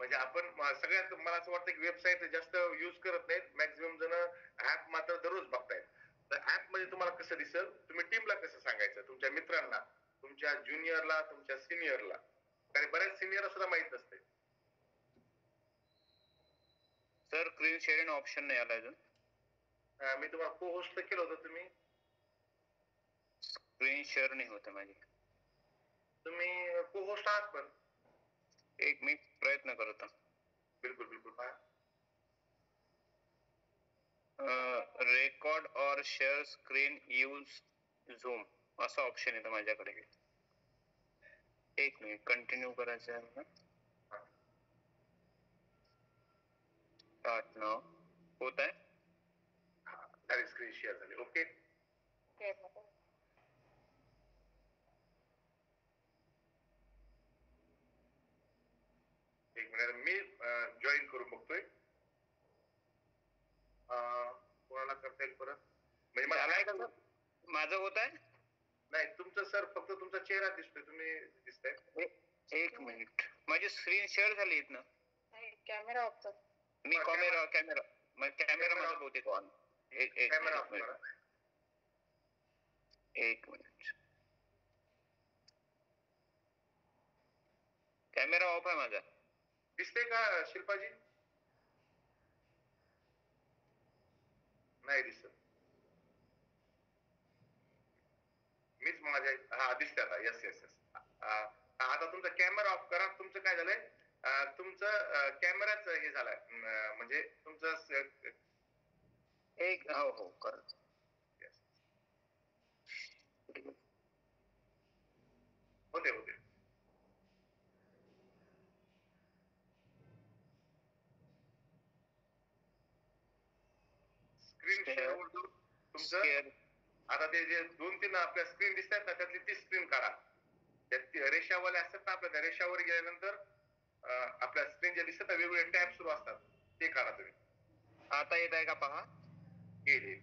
म्हणजे आपण सगळ्यात मला असं वाटतं की वेबसाईट जास्त युज करत नाहीत. मॅक्झिमम जण ऍप मात्र दररोज बघतायत. तर ऍप मध्ये तुम्हाला कसं दिसेल, तुम्ही टीमला कसं सांगायचं, तुमच्या मित्रांना, तुमच्या ज्युनियरला, तुमच्या सिनियरला, कारण बऱ्याच सिनियरला सुद्धा माहित नसते. सर स्क्रीन शेअरिंग ऑप्शन नाही आला अजून. मी तुम्हाला को होस्ट केलं होतं, तुम्ही स्क्रीन शेअर नाही होत माझी. तुम्ही को होस्ट आहात पण. एक मी प्रयत्न करतो. बिलकुल बिलकुल पहा. रेकॉर्ड और शेअर स्क्रीन यूज झूम असं ऑप्शन येतं माझ्याकडे. एक मिनिट कंटिन्यू करायचं आहे मला. स्टार्ट नाव होत आहे. डायरेक्ट स्क्रीन शेअर झाली. ओके. एक मिनिट मी जॉईन करून बघतोय. कोणाला करता येईल परत, म्हणजे मला माझं होत आहे. नाही तुमचं सर फक्त तुमचा चेहरा दिसतोय, तुम्ही दिसताय. एक मिनिट माझी स्क्रीन शेअर झाली ना. कॅमेरा ऑफ कर. मी कॅमेरा माझा बहुतेक ऑन. कॅमेरा ऑफ करा. एक मिनिट. कॅमेरा ऑफ आहे माझा. दिसते का शिल्पाजी? नाही दिसत. मीच माझ्या, हा दिसते आता. Yes yes yes. आता तुमचा कॅमेरा ऑफ करा. तुमचं काय झालंय, तुमचं कॅमेराच हे झालाय, म्हणजे तुमचं एक हो हो करत. होते होते. स्क्रीन शेअर वर तुमचं आता ते जे 2-3 आपल्या स्क्रीन दिसतात ना, त्यातली ती स्क्रीन काढा. त्या रेषावाले असतात ना आपल्या, त्या रेषावर गेल्यानंतर आपल्या स्क्रीन जे दिसतात वेगवेगळे टॅब सुरू असतात, ते काढा तुम्ही. आता येत आहे का पहा. येईल.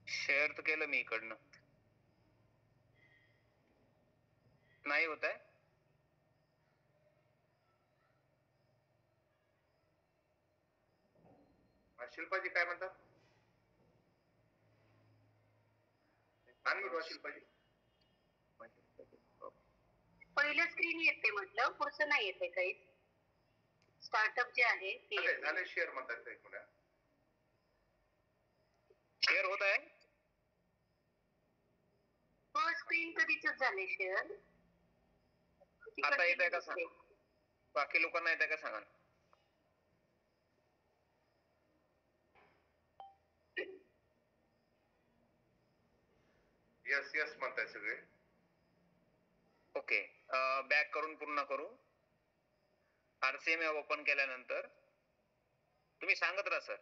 शेअर तर केलं मी इकडनं. नाही होत आहे. शिल्पाजी काय म्हणतात? आणि शिल्पाजी पहिलं स्क्रीन येते म्हटलं, पुढचं नाही येते काही. स्टार्टअप जे आहे ते झाले शेअर म्हणतात. एक मिनिट. शेअर होत आहे. फर्स्ट स्क्रीन कधीच झाले शेअर. आता येत आहे का सांग. बाकी लोकांना येत आहे का सांगा. यस यस म्हणताय सगळे. ओके. बॅक करून पुन्हा करू. RCMA ओपन केल्यानंतर तुम्ही सांगत राहा सर.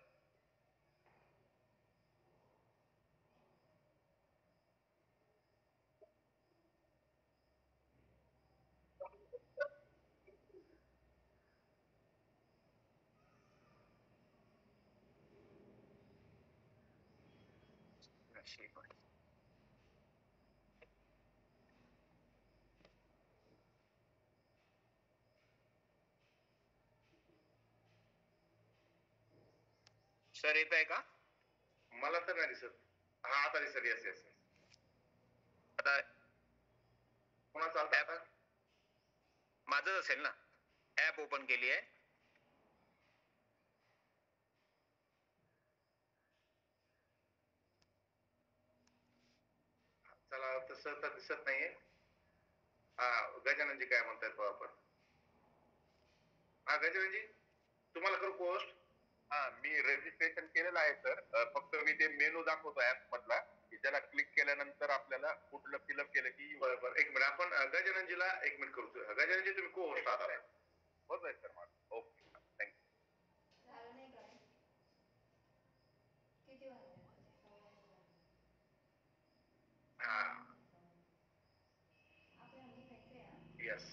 सर येत आहे का? मला तर नाही दिसत. हा आता दिसत. Yes yes. आता पुन्हा चालतं आता. माझं असेल ना, ऍप ओपन केली आहे. चला तसं तर दिसत नाहीये. हा गजाननजी काय म्हणतायत बघा आपण. हा गजाननजी तुम्हाला करू पोस्ट. हा मी रजिस्ट्रेशन केलेलं आहे सर. फक्त मी ते मेनू दाखवतो ऍप मधला की ज्याला क्लिक केल्यानंतर आपल्याला कुठलं फिलअप केलं की बरोबर. एक मिनिट आपण गजाननजीला एक मिनिट करू. गजाननजी तुम्ही को होस्ट आहात. होत आहे सर माझं. Okay thank you. हा येस.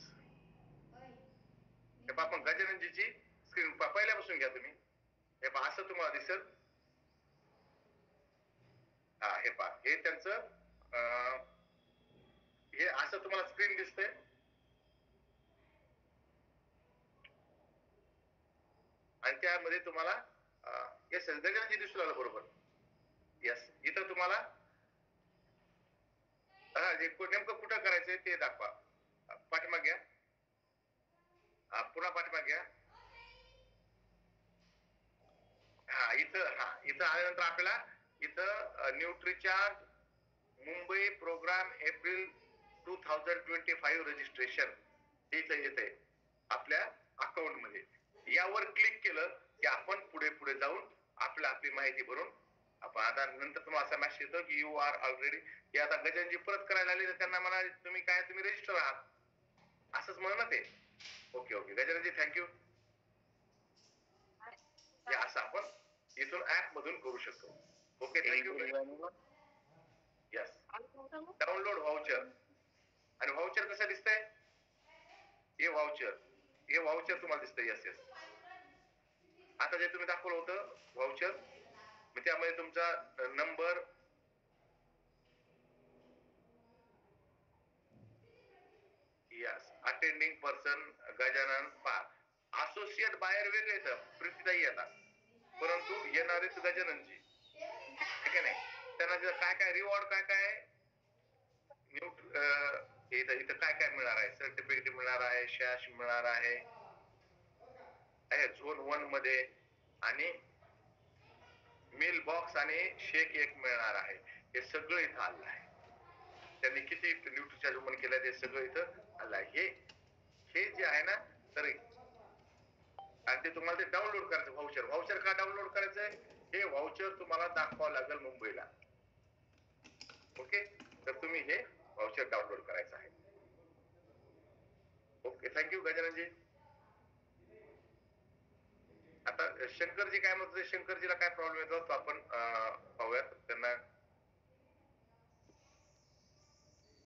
हे पहा आपण गजाननजीची स्क्रीन पहिल्यापासून घ्या तुम्ही. हे पहा असं तुम्हाला दिसेल. हा हे पहा हे त्यांचं हे असं तुम्हाला स्क्रीन दिसतंय. आणि त्यामध्ये तुम्हाला येस गजाननजी दिसू लागलं बरोबर. येस इथं तुम्हाला नेमकं कुठं करायचंय ते दाखवा. पाठीमाग घ्या. पुन्हा पाठीमाग घ्या. इथं आल्यानंतर आपल्याला इथं Nutricharge Mumbai program April 2025 registration इथं येते आपल्या अकाउंट मध्ये. यावर क्लिक केलं की आपण पुढे पुढे जाऊन आपली माहिती भरून आपण आता नंतर तुम्हाला असा मेसेज येतो की यू आर ऑलरेडी. हे आता गजाननजी परत करायला आले तर त्यांना मला तुम्ही रजिस्टर आहात असंच म्हणा ना ते. Okay okay Gajananji thank you. हे असं आपण इथून ऍप मधून करू शकतो. Okay thank you. Yes download voucher. आणि व्हाउचर कसं दिसतंय. हे व्हाउचर तुम्हाला दिसतंय. Yes yes. आता जे तुम्ही दाखवलं होतं व्हाउचर त्यामध्ये तुमचा number yes attending person Gajanan पार. असोसिएट बायर वेगळे येतं प्रीतीताई येतात परंतु येणारे गजाननजी ठीक आहे नाही. त्यांना काय काय रिवॉर्ड काय काय इथं काय काय मिळणार आहे. सर्टिफिकेट मिळणार आहे. शॅश मिळणार आहे झोन 1 मध्ये. आणि मेल बॉक्स आणि शेक एक मिळणार आहे. हे सगळं इथं आलं आहे. त्यांनी किती न्यूट्रीचार्ज ओपन केलं ते सगळं इथं आलं आहे. हे जे आहे ना तर आणि ते तुम्हाला ते डाउनलोड करायचं व्हाउचर का डाउनलोड करायचंय. हे व्हाउचर तुम्हाला दाखवावं लागेल मुंबईला. ओके तर तुम्ही हे व्हाउचर डाउनलोड करायचं आहे. Okay thank you Gajananji. आता शंकरजी काय म्हणतो. शंकरजीला काय प्रॉब्लेम येतो तो आपण पाहूयात. त्यांना